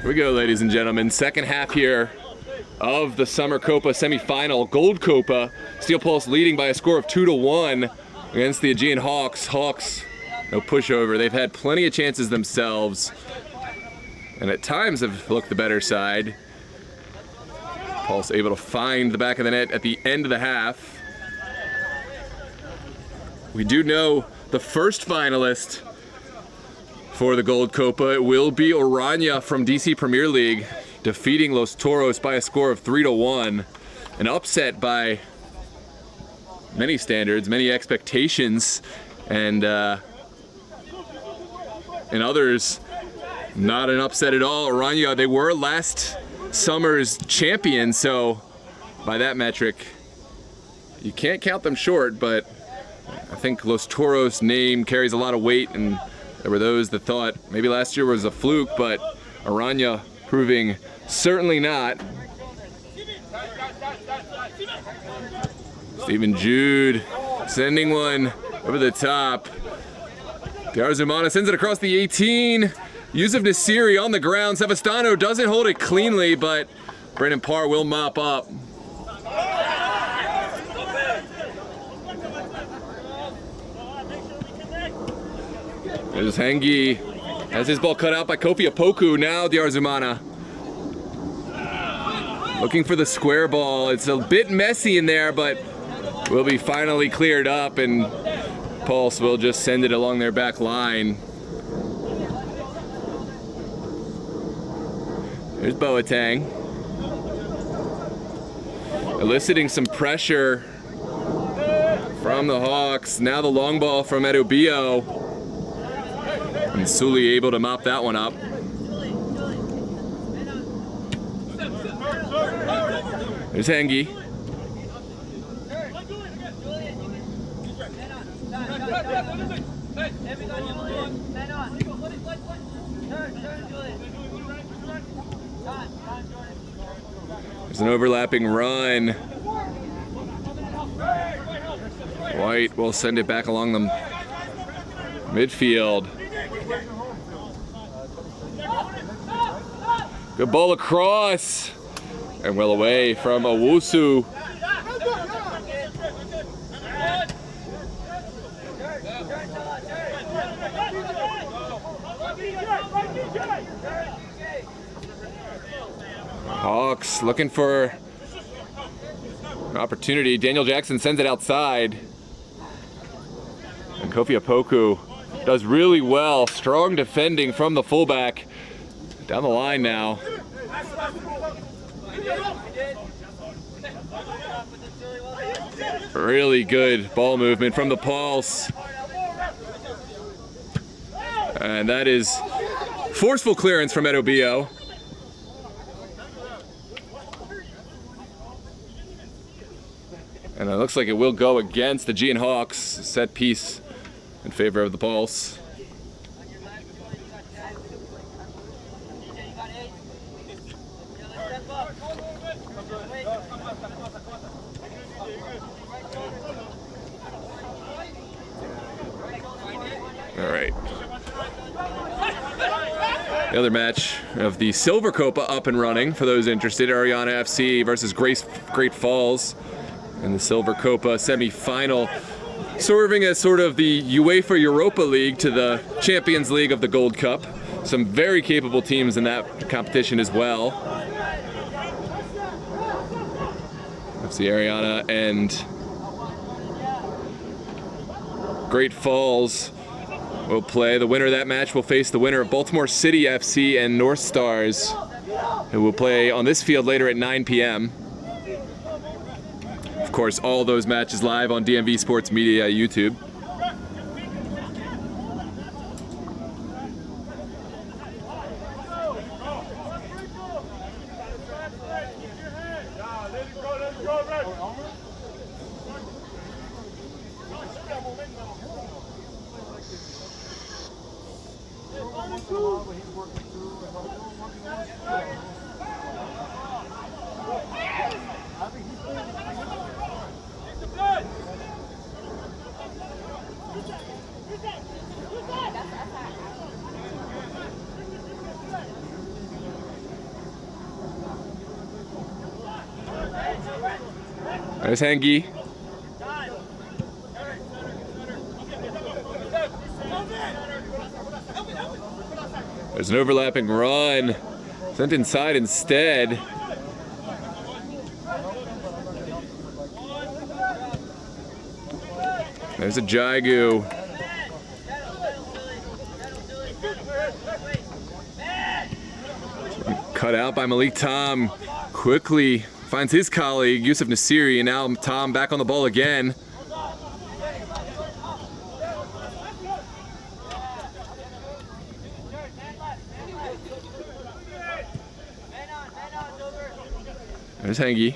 Here we go, ladies and gentlemen. Second half here of the Summer COPA semifinal. Gold COPA. Steel Pulse leading by a score of 2-1 against the Aegean Hawks. Hawks, no pushover. They've had plenty of chances themselves, and at times have looked the better side. Pulse able to find the back of the net at the end of the half. We do know the first finalist for the Gold COPA. It will be Orania from DC Premier League, defeating Los Toros by a score of 3-1. An upset by many standards, many expectations, and in others, not an upset at all. Orania, they were last summer's champion, so by that metric, you can't count them short, but I think Los Toros' name carries a lot of weight, and there were those that thought maybe last year was a fluke, but Orania proving certainly not. Stephen Jude sending one over the top. Diarzumana sends it across the 18. Yusuf Nasiri on the ground. Sevastano doesn't hold it cleanly, but Brendan Parr will mop up. There's Hengi. Has his ball cut out by Kofi Apoku. Now Diarzumana looking for the square ball. It's a bit messy in there, but will be finally cleared up, and Pulse will just send it along their back line. There's Boateng. Eliciting some pressure from the Hawks. Now the long ball from Edubio. And Sully able to mop that one up. There's Hengi. There's an overlapping run. White will send it back along the midfield. Good ball across. And well away from Owusu. Hawks looking for an opportunity. Daniel Jackson sends it outside. And Kofi Apoku does really well. Strong defending from the fullback. Down the line now. Really good ball movement from the Pulse. And that is forceful clearance from Edubio. And it looks like it will go against the Aegean Hawks. Set piece in favor of the Pulse. All right. The other match of the Silver Copa up and running for those interested. Ariana FC versus Great Falls in the Silver Copa semi-final, serving as sort of the UEFA Europa League to the Champions League of the Gold Cup. Some very capable teams in that competition as well. FC Ariana and Great Falls will play. The winner of that match will face the winner of Baltimore City FC and North Stars, who will play on this field later at 9 p.m. Of course, all those matches live on DMV Sports Media YouTube. There's Hengi. There's an overlapping run. Sent inside instead. There's a Jigu. Cut out by Malik Tom. Quickly finds his colleague, Yusuf Nasiri, and now Tom back on the ball again. There's Hengi.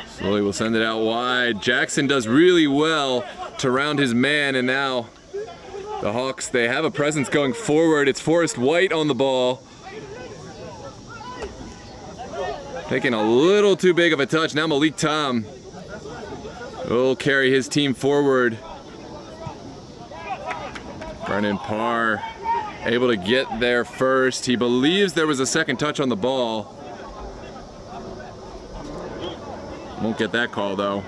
Slowly will send it out wide. Jackson does really well to round his man, and now the Hawks, they have a presence going forward. It's Forrest White on the ball. Taking a little too big of a touch. Now Malik Tom will carry his team forward. Brennan Parr able to get there first. He believes there was a second touch on the ball. Won't get that call though.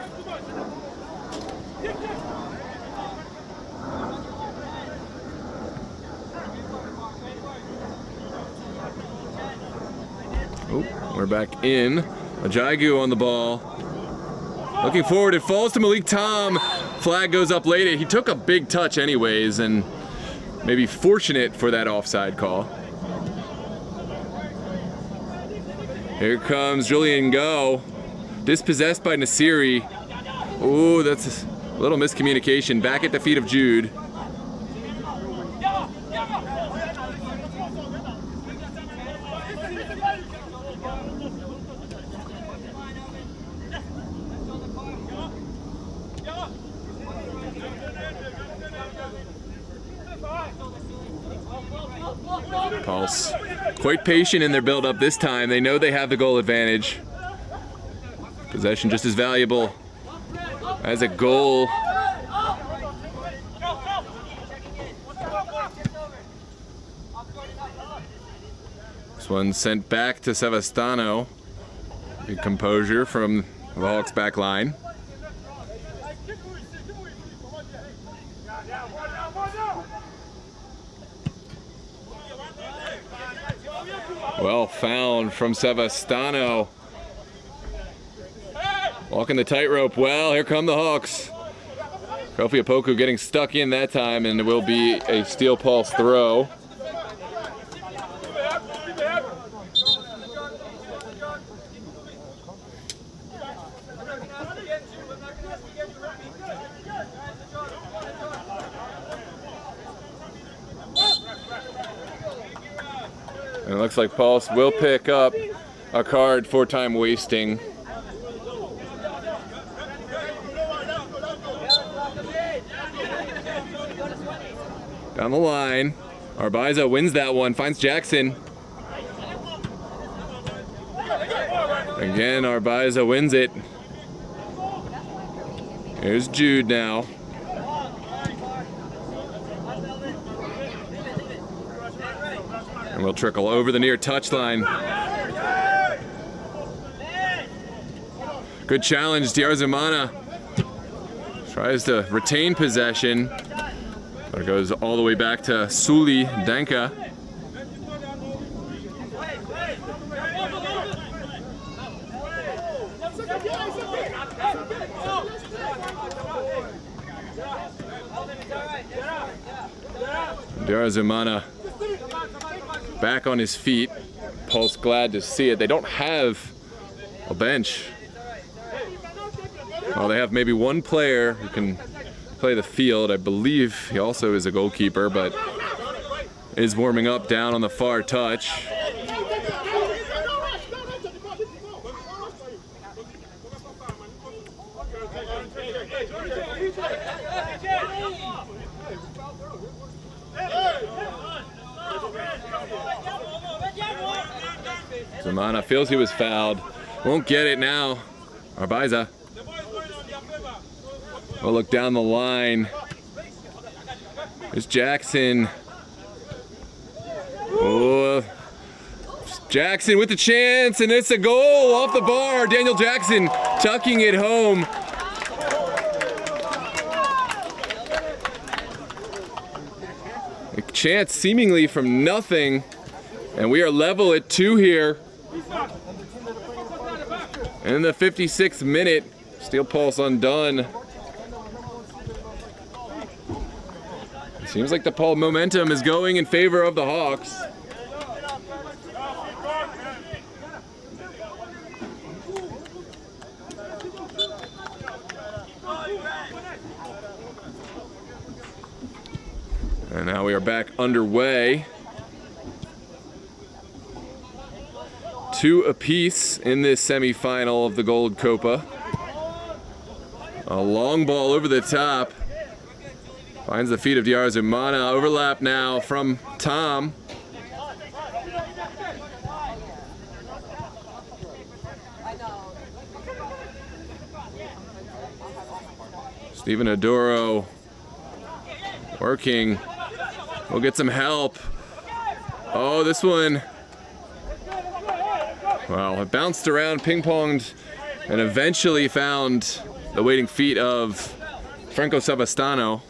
Oh, we're back in. Jigu on the ball. Looking forward, it falls to Malik Tom. Flag goes up late. He took a big touch anyways, and maybe fortunate for that offside call. Here comes Julian Go. Dispossessed by Nasiri. Oh, that's a little miscommunication. Back at the feet of Jude. Pulse quite patient in their build-up this time. They know they have the goal advantage. Possession just as valuable as a goal. This one sent back to Sevastano. Good composure from the Hawks back line. Well found from Sevastano. Walking the tightrope well. Here come the Hawks. Kofi Opoku getting stuck in that time, and it will be a steel pulse throw. And it looks like Pulse will pick up a card for time wasting. Down the line, Arbaiza wins that one, finds Jackson. Again, Arbaiza wins it. Here's Jude now. And we'll trickle over the near touchline. Good challenge, Diarzumana. Tries to retain possession. But it goes all the way back to Suli Danka. Diarzumana back on his feet. Pulse glad to see it. They don't have a bench. Well, they have maybe one player who can play the field. I believe he also is a goalkeeper, but is warming up down on the far touch. Zamana feels he was fouled. Won't get it now. Arbaiza. We'll look down the line. There's Jackson. Oh, Jackson with the chance, and it's a goal off the bar. Daniel Jackson tucking it home. A chance seemingly from nothing, and we are level at 2 here. In the 56th minute, Steel Pulse undone. Seems like the Paul momentum is going in favor of the Hawks. And now we are back underway. 2 apiece in this semifinal of the Gold Copa. A long ball over the top. Finds the feet of Diarzumana. Overlap now from Tom. Steven Adoro working. We'll get some help. Oh, this one. Well, it bounced around, ping-ponged, and eventually found the waiting feet of Franco Savastano.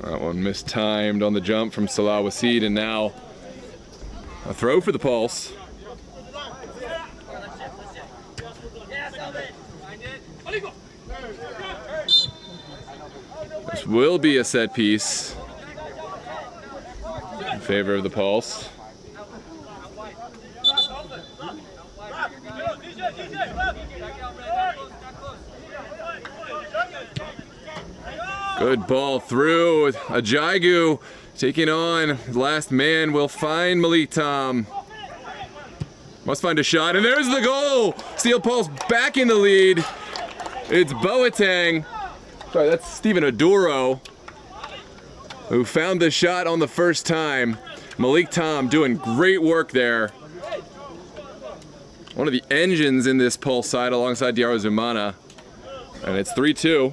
That one mistimed on the jump from Salah Wasid, and now a throw for the Pulse. This will be a set piece in favor of the Pulse. Good ball through. Ajagu taking on last man will find Malik Tom. Must find a shot, and there's the goal! Steel Pulse back in the lead. It's Boateng. Sorry, that's Steven Adoro, who found the shot on the first time. Malik Tom doing great work there. One of the engines in this Pulse side alongside Diarzumana. And it's 3-2.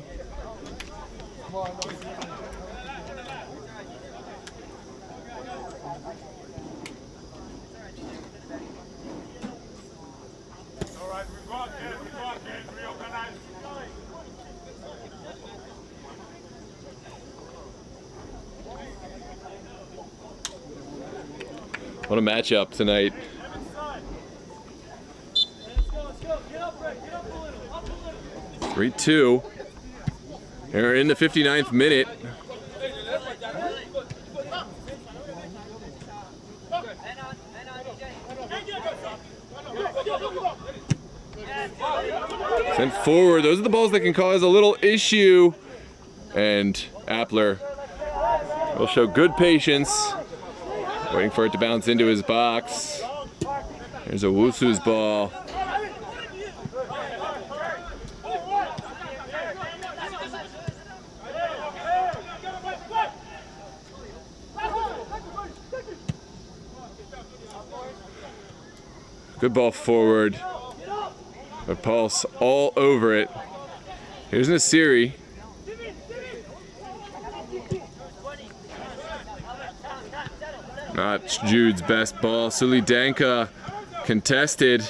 What a matchup tonight. Three, 2. Here in the 59th minute. Sent forward. Those are the balls that can cause a little issue. And Appler will show good patience. Waiting for it to bounce into his box. There's a Wusu's ball. Good ball forward. A Pulse all over it. Here's Nasiri. Not Jude's best ball. Sulidanka contested.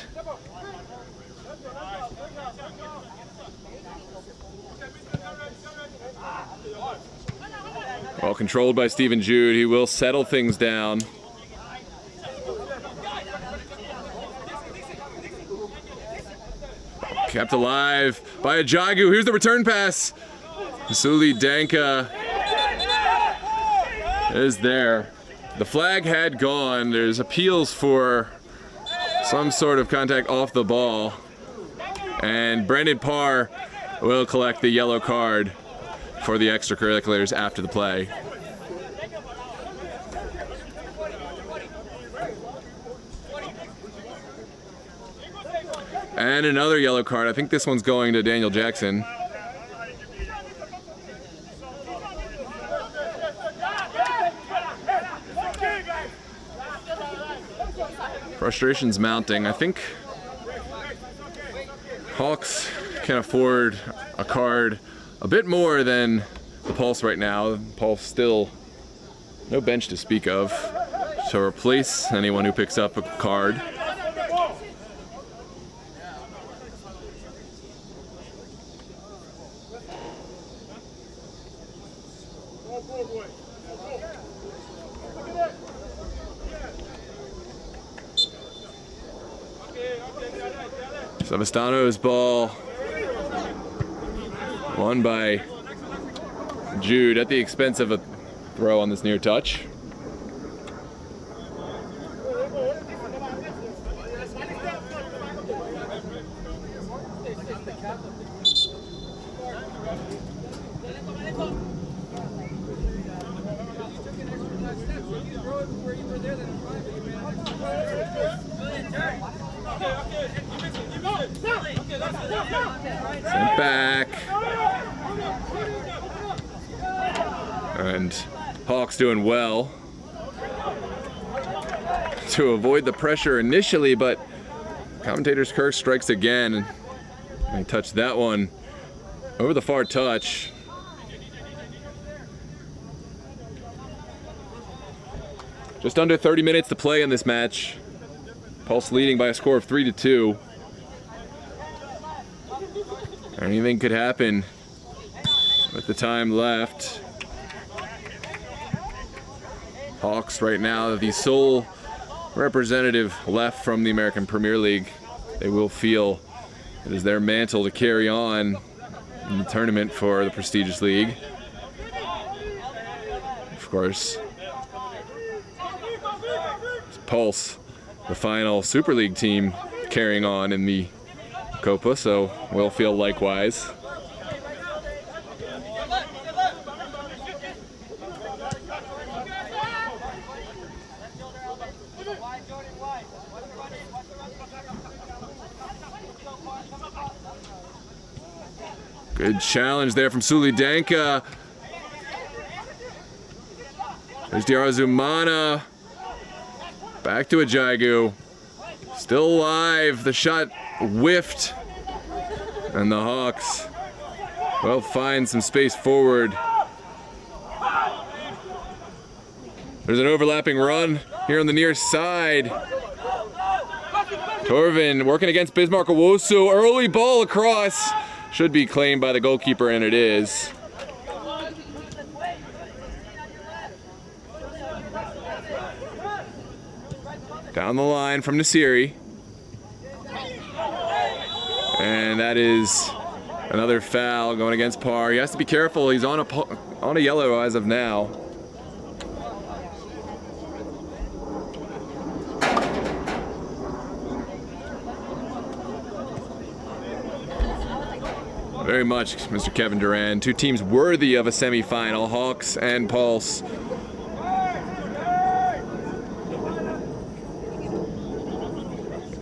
Ball controlled by Stephen Jude. He will settle things down. Kept alive by Ajagu. Here's the return pass. Sulidanka is there. The flag had gone. There's appeals for some sort of contact off the ball. And Brandon Parr will collect the yellow card for the extracurriculars after the play. And another yellow card. I think this one's going to Daniel Jackson. Frustration's mounting. I think Hawks can afford a card a bit more than the Pulse right now. Pulse still no bench to speak of to replace anyone who picks up a card. Savastano's ball won by Jude at the expense of a throw on this near touch. Sent back. And Hawks doing well to avoid the pressure initially, but commentator's curse strikes again. And they touch that one over the far touch. Just under 30 minutes to play in this match. Pulse leading by a score of 3-2. Anything could happen with the time left. Hawks right now, the sole representative left from the American Premier League. They will feel it is their mantle to carry on in the tournament for the prestigious league. Of course, Pulse, the final Super League team, carrying on in the COPA, so we'll feel likewise. Good challenge there from Sulidanka. There's Diarazumana. Back to Ajagu. Still alive. The shot whiffed. And the Hawks will find some space forward. There's an overlapping run here on the near side. Torvin working against Bismarck Owusu. Early ball across. Should be claimed by the goalkeeper, and it is. Down the line from Nasiri. And that is another foul going against Parr. He has to be careful. He's on a yellow as of now. Very much, Mr. Kevin Duran. Two teams worthy of a semifinal, Hawks and Pulse.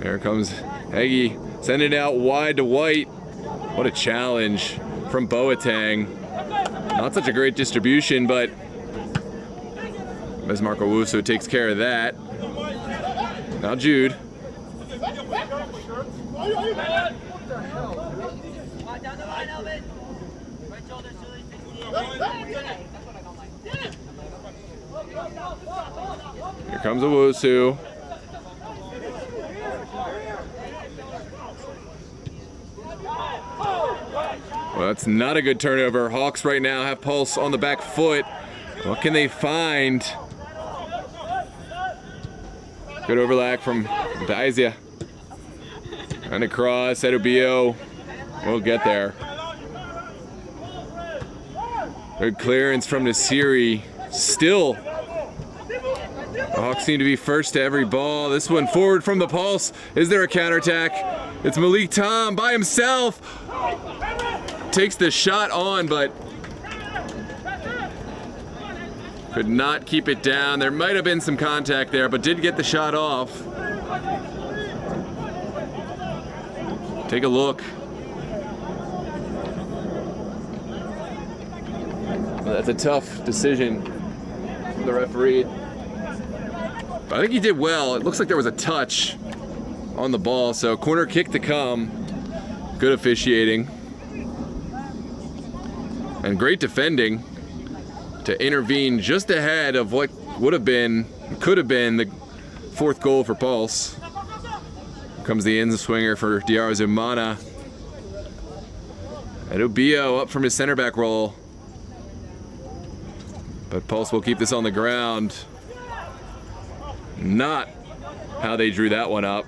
Here comes Heggie, sending it out wide to White. What a challenge from Boateng. Not such a great distribution, but Bismarck Owusu takes care of that. Now Jude. Here comes Owusu. Well, that's not a good turnover. Hawks right now have Pulse on the back foot. What can they find? Good overlap from Daizia. And across, Edubio will get there. Good clearance from Nasiri. Still, the Hawks seem to be first to every ball. This one forward from the Pulse. Is there a counterattack? It's Malik Tom by himself. Takes the shot on, but could not keep it down. There might have been some contact there, but did get the shot off. Take a look. That's a tough decision from the referee. But I think he did well. It looks like there was a touch on the ball, so corner kick to come. Good officiating. And great defending to intervene just ahead of what would have been, could have been the fourth goal for Pulse. Here comes the in swinger for Diarazumana. And Ubio up from his center back role. But Pulse will keep this on the ground. Not how they drew that one up.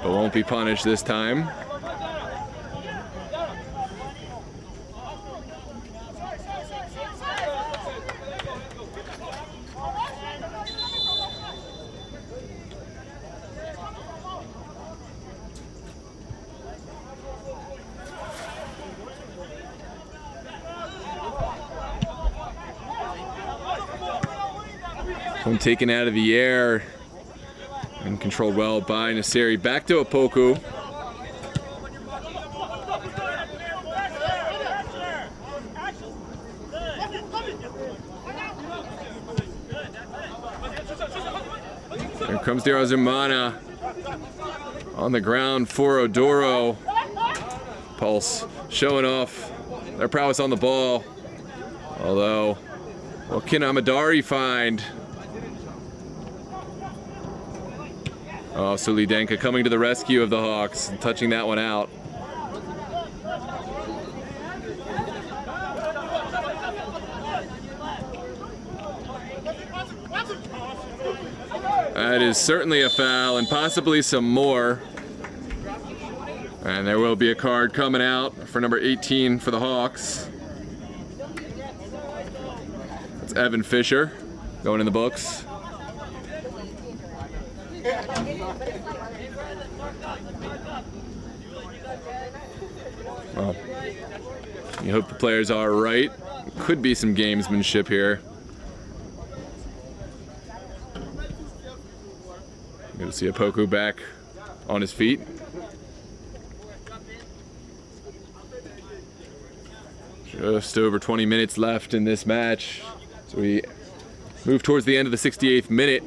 But won't be punished this time. One taken out of the air and controlled well by Nasiri. Back to Opoku. Here comes Diarazumana on the ground for Odoro. Pulse showing off their prowess on the ball. Although, what can Amadari find? Oh, Sulidenka coming to the rescue of the Hawks and touching that one out. That is certainly a foul and possibly some more. And there will be a card coming out for number 18 for the Hawks. That's Evan Fisher going in the books. Well, you hope the players are right. Could be some gamesmanship here. Good to see Opoku back on his feet. Just over 20 minutes left in this match. So we move towards the end of the 68th minute.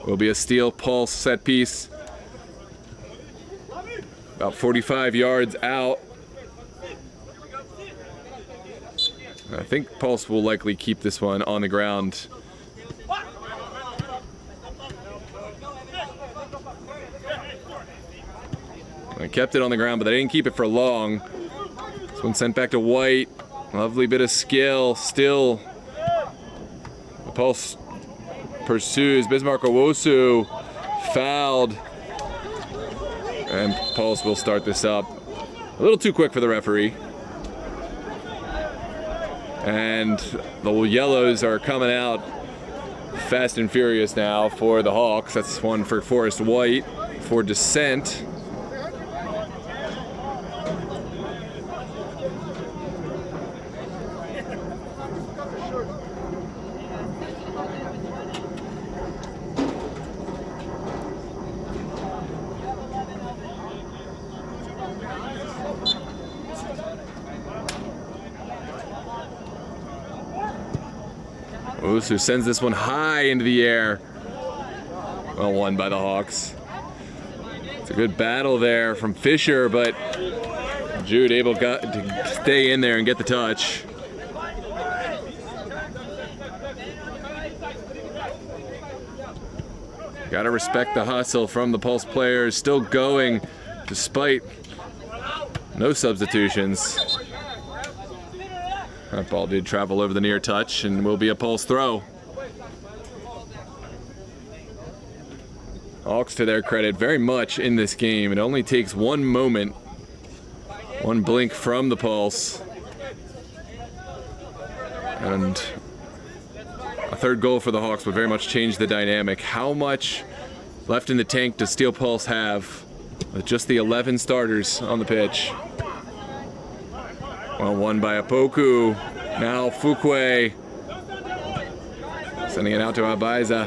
Will be a Steel Pulse set piece. About 45 yards out. I think Pulse will likely keep this one on the ground. They kept it on the ground, but they didn't keep it for long. This one sent back to White. Lovely bit of skill. Still, the Pulse pursues. Bismarck Owosu fouled. And Pulse will start this up. A little too quick for the referee. And the yellows are coming out fast and furious now for the Hawks. That's one for Forrest White for dissent. Osu sends this one high into the air. Well won by the Hawks. It's a good battle there from Fisher, but Jude able to stay in there and get the touch. Gotta respect the hustle from the Pulse players. Still going despite no substitutions. That ball did travel over the near touch and will be a Pulse throw. Hawks, to their credit, very much in this game. It only takes one moment, one blink from the Pulse. And a third goal for the Hawks would very much change the dynamic. How much left in the tank does Steel Pulse have with just the 11 starters on the pitch? Well, won by Opoku. Now Fukwe sending it out to Abaiza.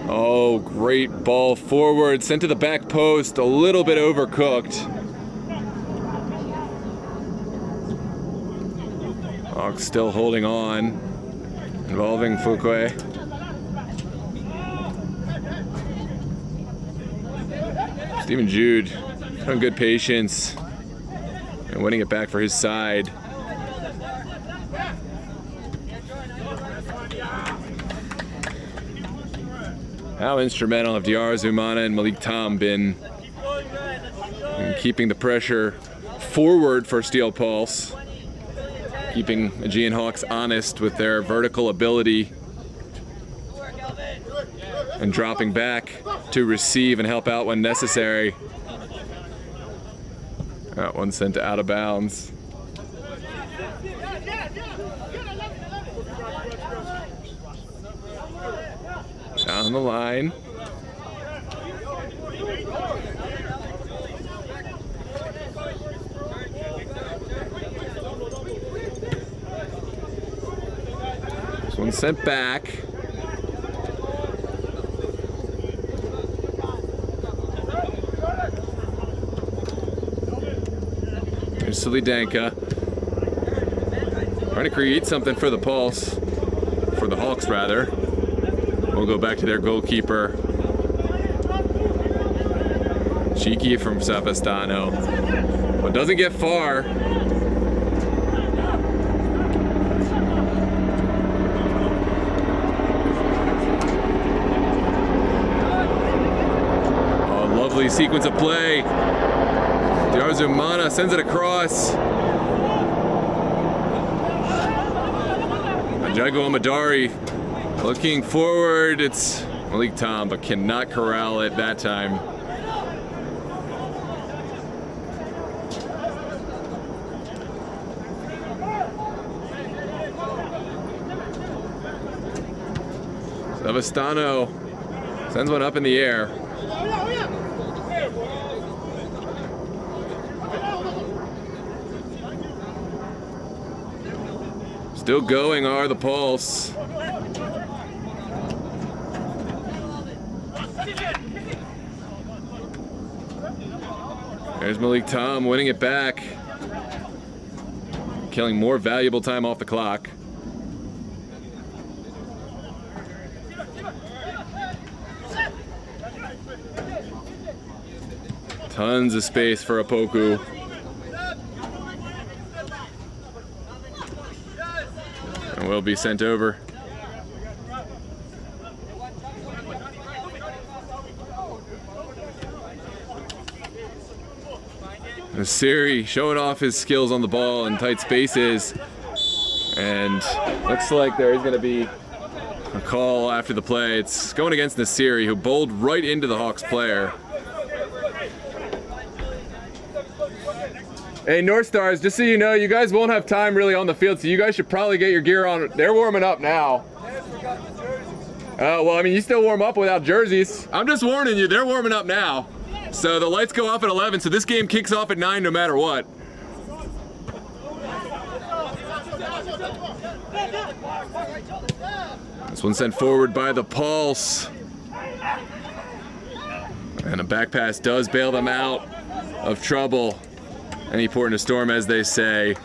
Oh, great ball forward, sent to the back post, a little bit overcooked. Hawks still holding on, involving Fukue. Stephen Jude showing good patience and winning it back for his side. How instrumental have Diarra Zumana and Malik Tom been in keeping the pressure forward for Steel Pulse, keeping Aegean Hawks honest with their vertical ability and dropping back to receive and help out when necessary. That one sent out of bounds. Down the line. This one sent back. There's Solidanka. Trying to create something for the Pulse. For the Hawks, rather. We'll go back to their goalkeeper. Cheeky from Savastano. But doesn't get far. Oh, lovely sequence of play. Diarra Zumana sends it across. Jago Amadari looking forward. It's Malik Tom, but cannot corral it that time. Savastano sends one up in the air. Still going are the Pulse. There's Malik Tom winning it back. Killing more valuable time off the clock. Tons of space for Opoku. And will be sent over. Siri showing off his skills on the ball in tight spaces, and looks like there is going to be a call after the play. It's going against Nasiri, who bowled right into the Hawks player. Hey, North Stars, just so you know, you guys won't have time really on the field, so you guys should probably get your gear on. They're warming up now. Well, I mean, you still warm up without jerseys. I'm just warning you, they're warming up now. So the lights go off at 11, so this game kicks off at 9 no matter what. This one sent forward by the Pulse. And a back pass does bail them out of trouble. Any port in a storm, as they say.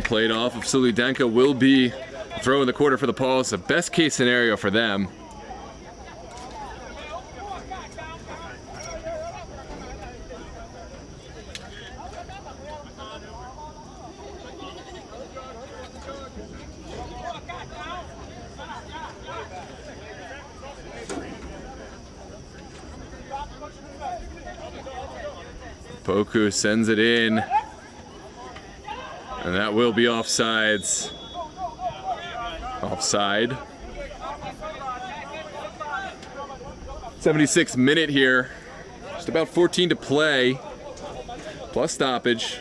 Played off of Solidanka will be throw in the quarter for the Pulse. A best case scenario for them. Poku sends it in. And that will be offsides. Offside. 76th minute here. Just about 14 to play. Plus stoppage.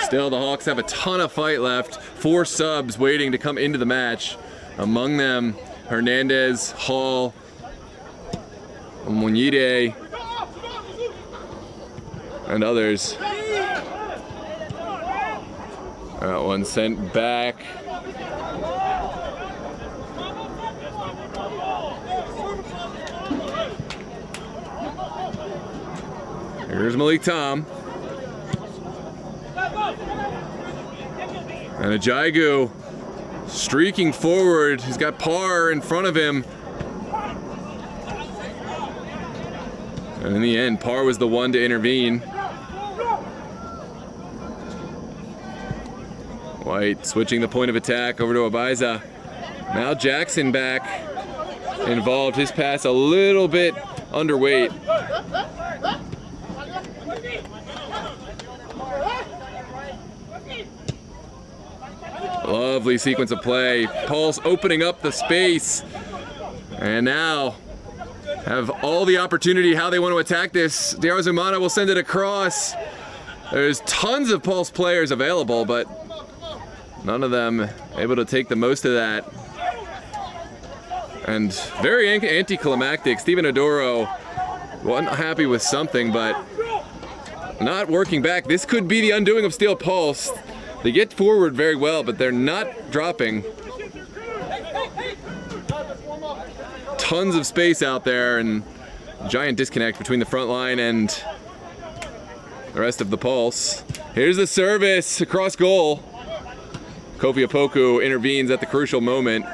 Still, the Hawks have a ton of fight left. 4 subs waiting to come into the match. Among them, Hernandez, Hall, Monite, and others. That one sent back. Here's Malik Tom. And Ajagu streaking forward. He's got Parr in front of him. And in the end, Parr was the one to intervene. White switching the point of attack over to Abaiza. Now Jackson back involved. His pass a little bit underweight. Lovely sequence of play. Pulse opening up the space. And now have all the opportunity how they want to attack this. Diarzumana will send it across. There's tons of Pulse players available, but none of them able to take the most of that. And very anticlimactic. Steven Odoro wasn't happy with something, but not working back. This could be the undoing of Steel Pulse. They get forward very well, but they're not dropping. Tons of space out there and giant disconnect between the front line and the rest of the Pulse. Here's the service across goal. Kofi Opoku intervenes at the crucial moment.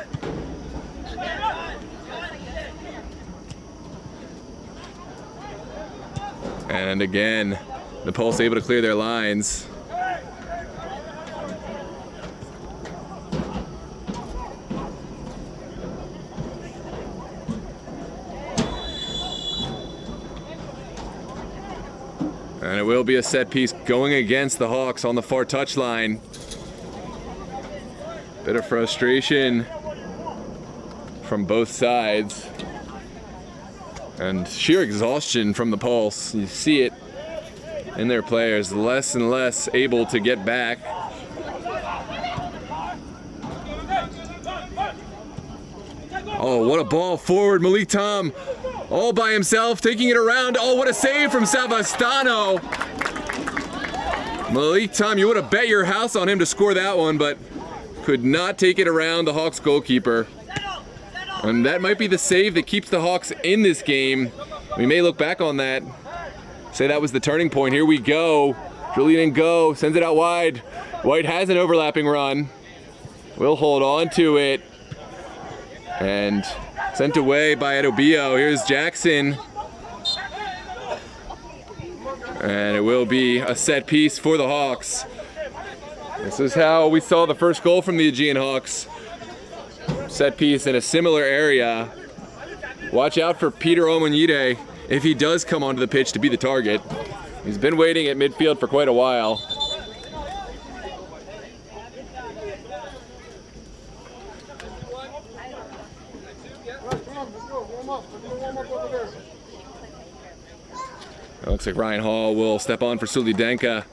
And again, the Pulse able to clear their lines. And it will be a set piece going against the Hawks on the far touchline. Bit of frustration from both sides. And sheer exhaustion from the Pulse. You see it in their players, less and less able to get back. Oh, what a ball forward. Malik Tom all by himself, taking it around. Oh, what a save from Savastano. Malik Tom, you would have bet your house on him to score that one, but could not take it around the Hawks goalkeeper. And that might be the save that keeps the Hawks in this game. We may look back on that, say that was the turning point. Here we go. Julian Ngo sends it out wide. White has an overlapping run. Will hold on to it. And sent away by Edobio. Here's Jackson. And it will be a set piece for the Hawks. This is how we saw the first goal from the Aegean Hawks. Set piece in a similar area. Watch out for Peter Omonide if he does come onto the pitch to be the target. He's been waiting at midfield for quite a while. It looks like Ryan Hall will step on for Sulidenka.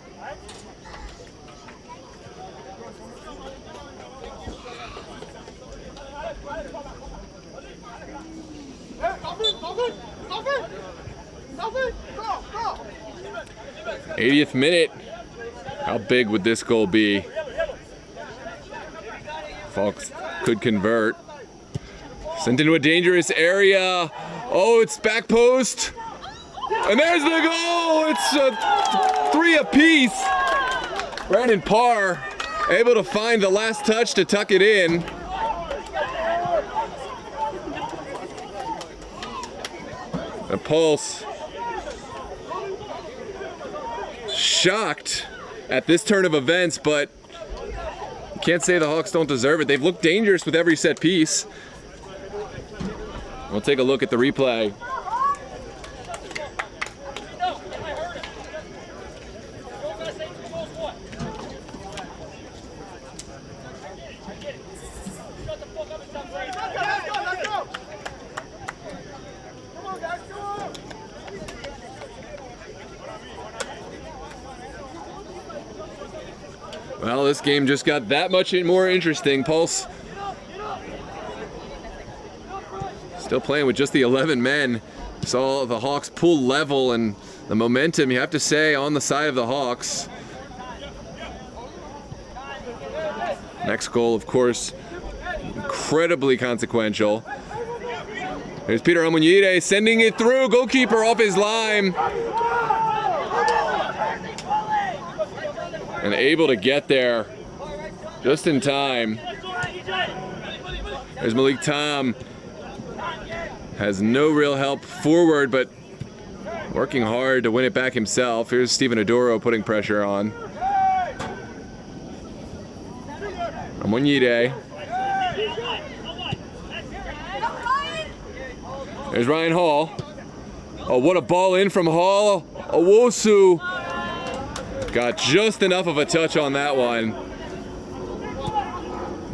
'80th minute. How big would this goal be? Hawks could convert. Sent into a dangerous area. Oh, it's back post. And there's the goal! It's a 3 apiece. Brandon Parr able to find the last touch to tuck it in. The Pulse shocked at this turn of events, but can't say the Hawks don't deserve it. They've looked dangerous with every set piece. We'll take a look at the replay. Well, this game just got that much more interesting. Pulse still playing with just the 11 men. Saw the Hawks pull level, and the momentum, you have to say, on the side of the Hawks. Next goal, of course, incredibly consequential. There's Peter Amunyide sending it through, goalkeeper off his line. And able to get there just in time. There's Malik Tom. Has no real help forward, but working hard to win it back himself. Here's Steven Adoro putting pressure on. Amunyide. There's Ryan Hall. Oh, what a ball in from Hall. Owosu got just enough of a touch on that one.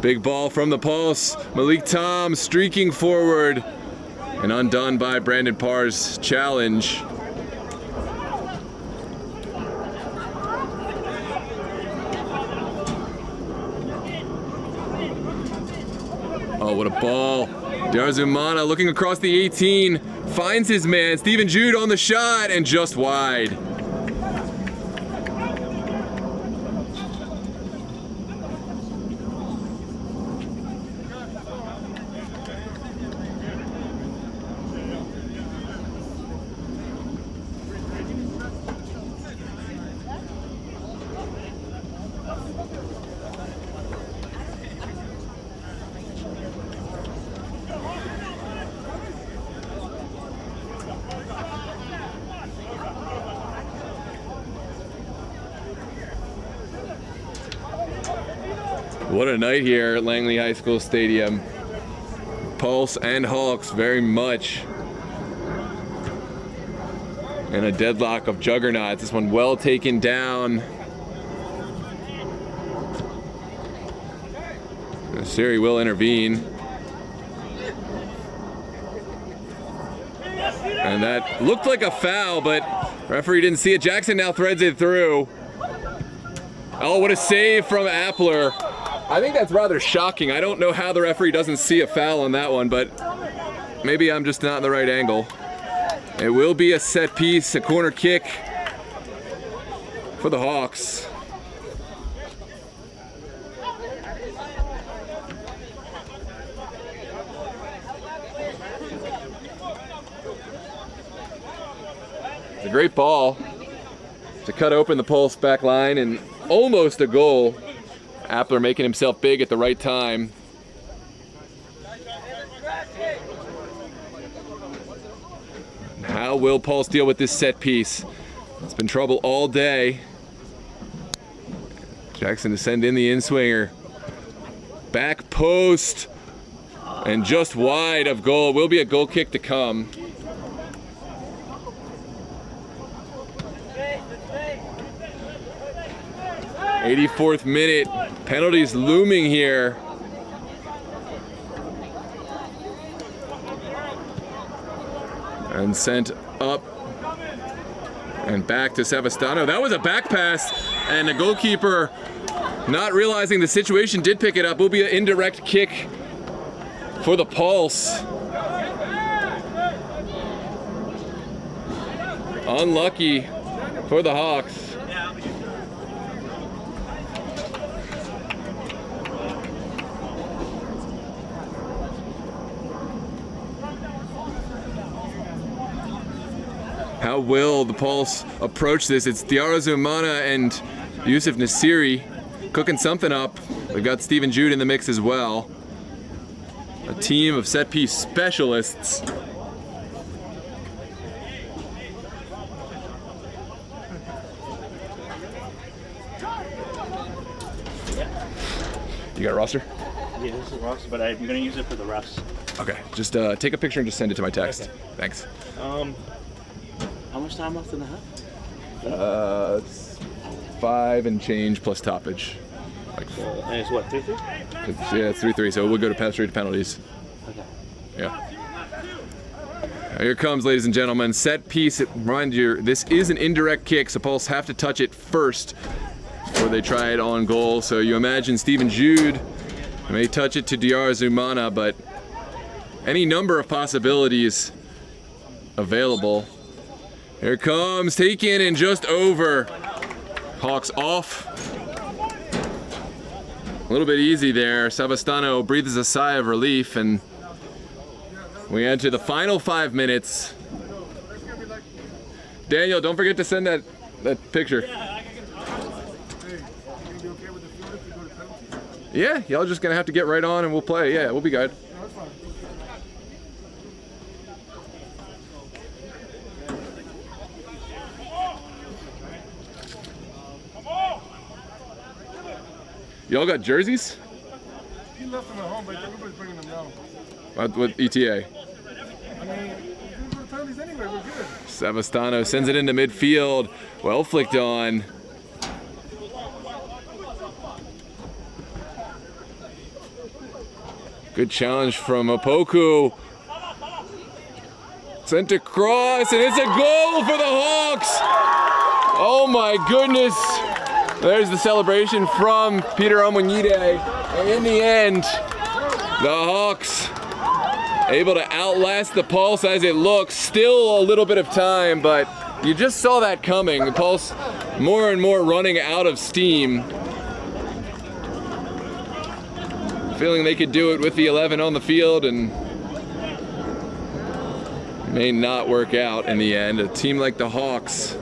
Big ball from the Pulse. Malik Tom streaking forward and undone by Brandon Parr's challenge. Oh, what a ball. Darzumana looking across the 18, finds his man, Stephen Jude on the shot, and just wide. What a night here at Langley High School Stadium. Pulse and Hawks very much in a deadlock of juggernauts. This one well taken down. Siri will intervene. And that looked like a foul, but referee didn't see it. Jackson now threads it through. Oh, what a save from Appler. I think that's rather shocking. I don't know how the referee doesn't see a foul on that one, but maybe I'm just not in the right angle. It will be a set piece, a corner kick for the Hawks. It's a great ball to cut open the Pulse back line, and almost a goal. Appler making himself big at the right time. How will Pulse deal with this set piece? It's been trouble all day. Jackson to send in the in-swinger. Back post. And just wide of goal. Will be a goal kick to come. '84th minute. Penalties looming here. And sent up and back to Savastano. That was a back pass, and the goalkeeper, not realizing the situation, did pick it up. Will be an indirect kick for the Pulse. Unlucky for the Hawks. How will the Pulse approach this? It's Diarra Zumana and Yusuf Nasiri cooking something up. We've got Stephen Jude in the mix as well. A team of set piece specialists. You got a roster? Yeah, this is a roster, but I'm gonna use it for the refs. Okay, just take a picture and just send it to my text. Okay. Thanks. How much time left in the half? It's 5 and change plus toppage. Like, And it's what, 3-3? yeah, it's 3-3, so we'll go to straight to penalties. Okay. Yeah. Here comes, ladies and gentlemen, set piece. Remind you, this is an indirect kick, so Pulse have to touch it first. before they try it on goal. So you imagine Steven Jude may touch it to Diarra Zumana, but any number of possibilities available. Here comes, taken and just over. Hawks off. A little bit easy there. Savastano breathes a sigh of relief, and we enter the final 5 minutes. Daniel, don't forget to send that picture. Yeah, y'all just gonna have to get right on and we'll play. Yeah, we'll be good. Y'all got jerseys? He left them at home, but everybody's bringing them now. With ETA? I mean, we didn't go to penalties anyway, we're good. Savastano sends it into midfield. Well flicked on. Good challenge from Opoku. Sent across, and it's a goal for the Hawks! Oh my goodness! There's the celebration from Peter Omunyide. And in the end, the Hawks able to outlast the Pulse as it looks. Still a little bit of time, but you just saw that coming. The Pulse more and more running out of steam. Feeling they could do it with the 11 on the field, and may not work out in the end. A team like the Hawks,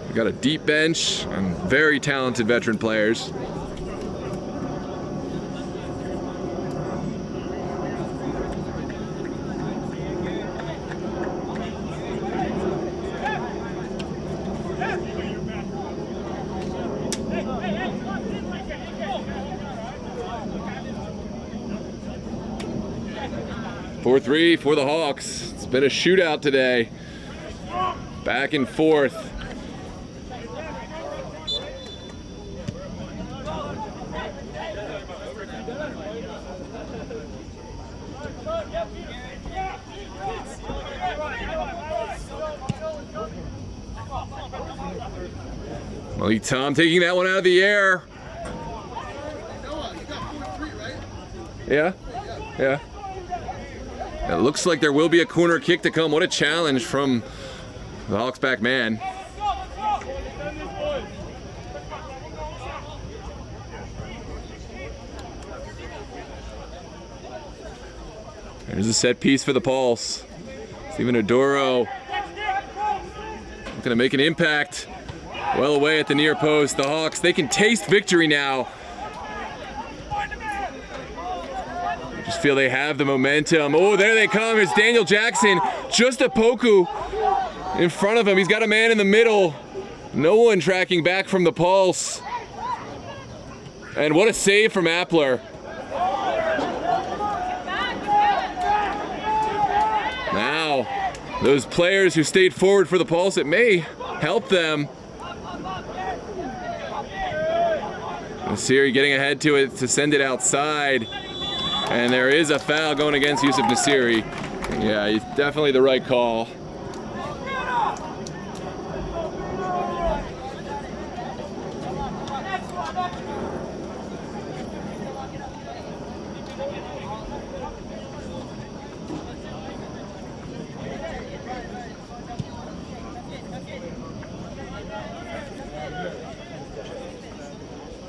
we've got a deep bench and very talented veteran players. Four 4-3 for the Hawks. It's been a shootout today. Back and forth. Malik Tom taking that one out of the air. Yeah, yeah. It looks like there will be a corner kick to come. What a challenge from the Hawks back man. There's a set piece for the Pulse. Steven Odoro gonna make an impact. Well away at the near post. The Hawks, they can taste victory now. I just feel they have the momentum. Oh, there they come. It's Daniel Jackson. Just a Poku in front of him. He's got a man in the middle. No one tracking back from the Pulse. And what a save from Appler. Now, those players who stayed forward for the Pulse, it may help them. Nasiri getting ahead to it to send it outside. And there is a foul going against Yusuf Nasiri. Yeah, he's definitely the right call.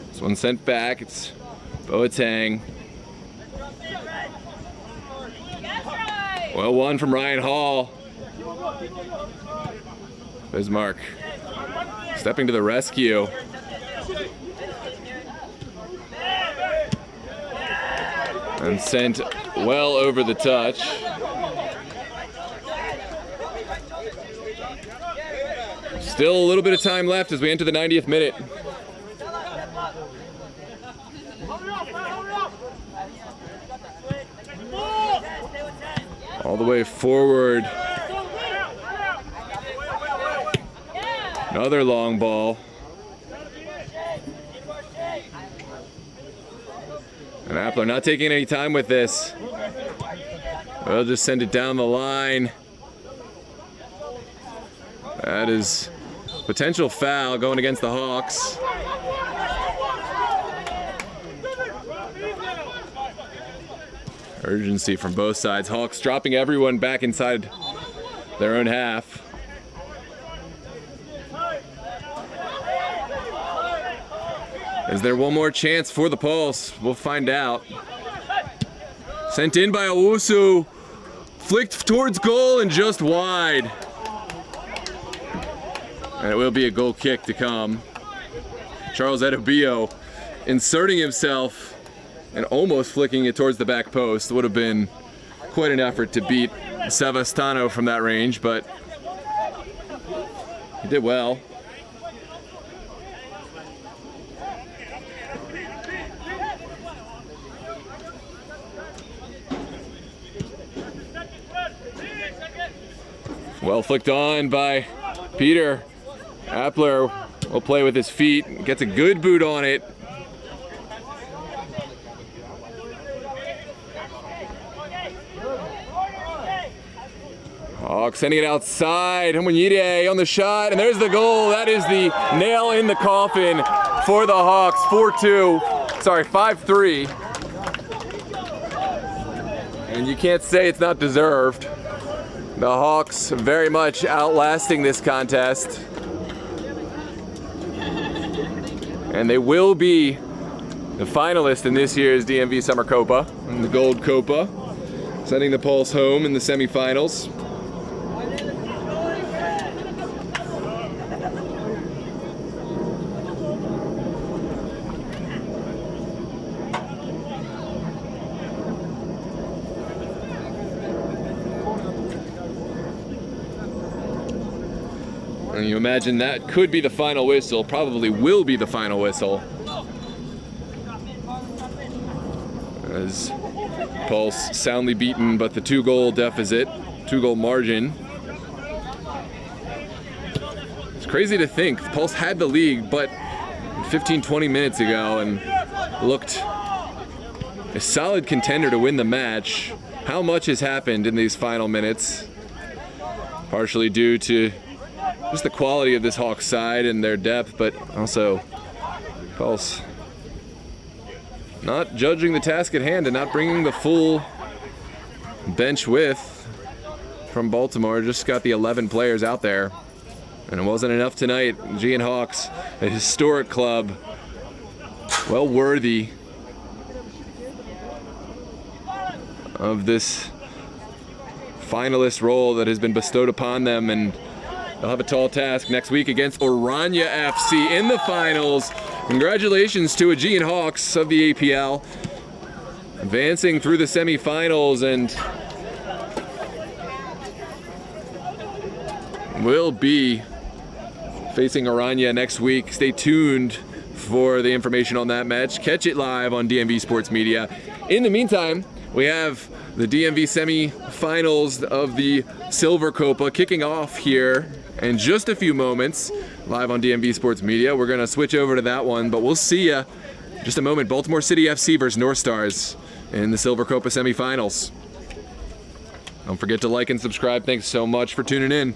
This one sent back. It's Boateng. Well, one from Ryan Hall. Bismarck stepping to the rescue. And sent well over the touch. Still a little bit of time left as we enter the 90th minute. All the way forward. Another long ball. And Appler not taking any time with this. We'll just send it down the line. That is potential foul going against the Hawks. Urgency from both sides. Hawks dropping everyone back inside their own half. Is there one more chance for the Pulse? We'll find out. Sent in by Owusu. Flicked towards goal and just wide. And it will be a goal kick to come. Charles Edobio inserting himself and almost flicking it towards the back post. Would have been quite an effort to beat Savastano from that range, but he did well. Well flicked on by Peter. Appler will play with his feet, gets a good boot on it. Hawks sending it outside. Homunide on the shot, and there's the goal. That is the nail in the coffin for the Hawks. 5-3. And you can't say it's not deserved. The Hawks very much outlasting this contest. And they will be the finalist in this year's DMV Summer Copa, in the Gold Copa, sending the Pulse home in the semifinals. And you imagine that could be the final whistle, probably will be the final whistle. As Pulse soundly beaten, but the 2-goal deficit, 2-goal margin. It's crazy to think, Pulse had the lead, but 15-20 minutes ago and looked a solid contender to win the match. How much has happened in these final minutes? Partially due to just the quality of this Hawks side and their depth, but also Pulse not judging the task at hand and not bringing the full bench width from Baltimore. Just got the 11 players out there, and it wasn't enough tonight. Aegean Hawks, a historic club, well worthy of this finalist role that has been bestowed upon them, and they'll have a tall task next week against Oranje FC in the finals. Congratulations to Aegean Hawks of the APL, advancing through the semifinals, and will be facing Oranje next week. Stay tuned for the information on that match. Catch it live on DMV Sports Media. In the meantime, we have the DMV semi-finals of the Silver Copa kicking off here in just a few moments, live on DMV Sports Media. We're gonna switch over to that one, but we'll see ya in just a moment. Baltimore City FC versus North Stars in the Silver Copa semi-finals. Don't forget to like and subscribe. Thanks so much for tuning in.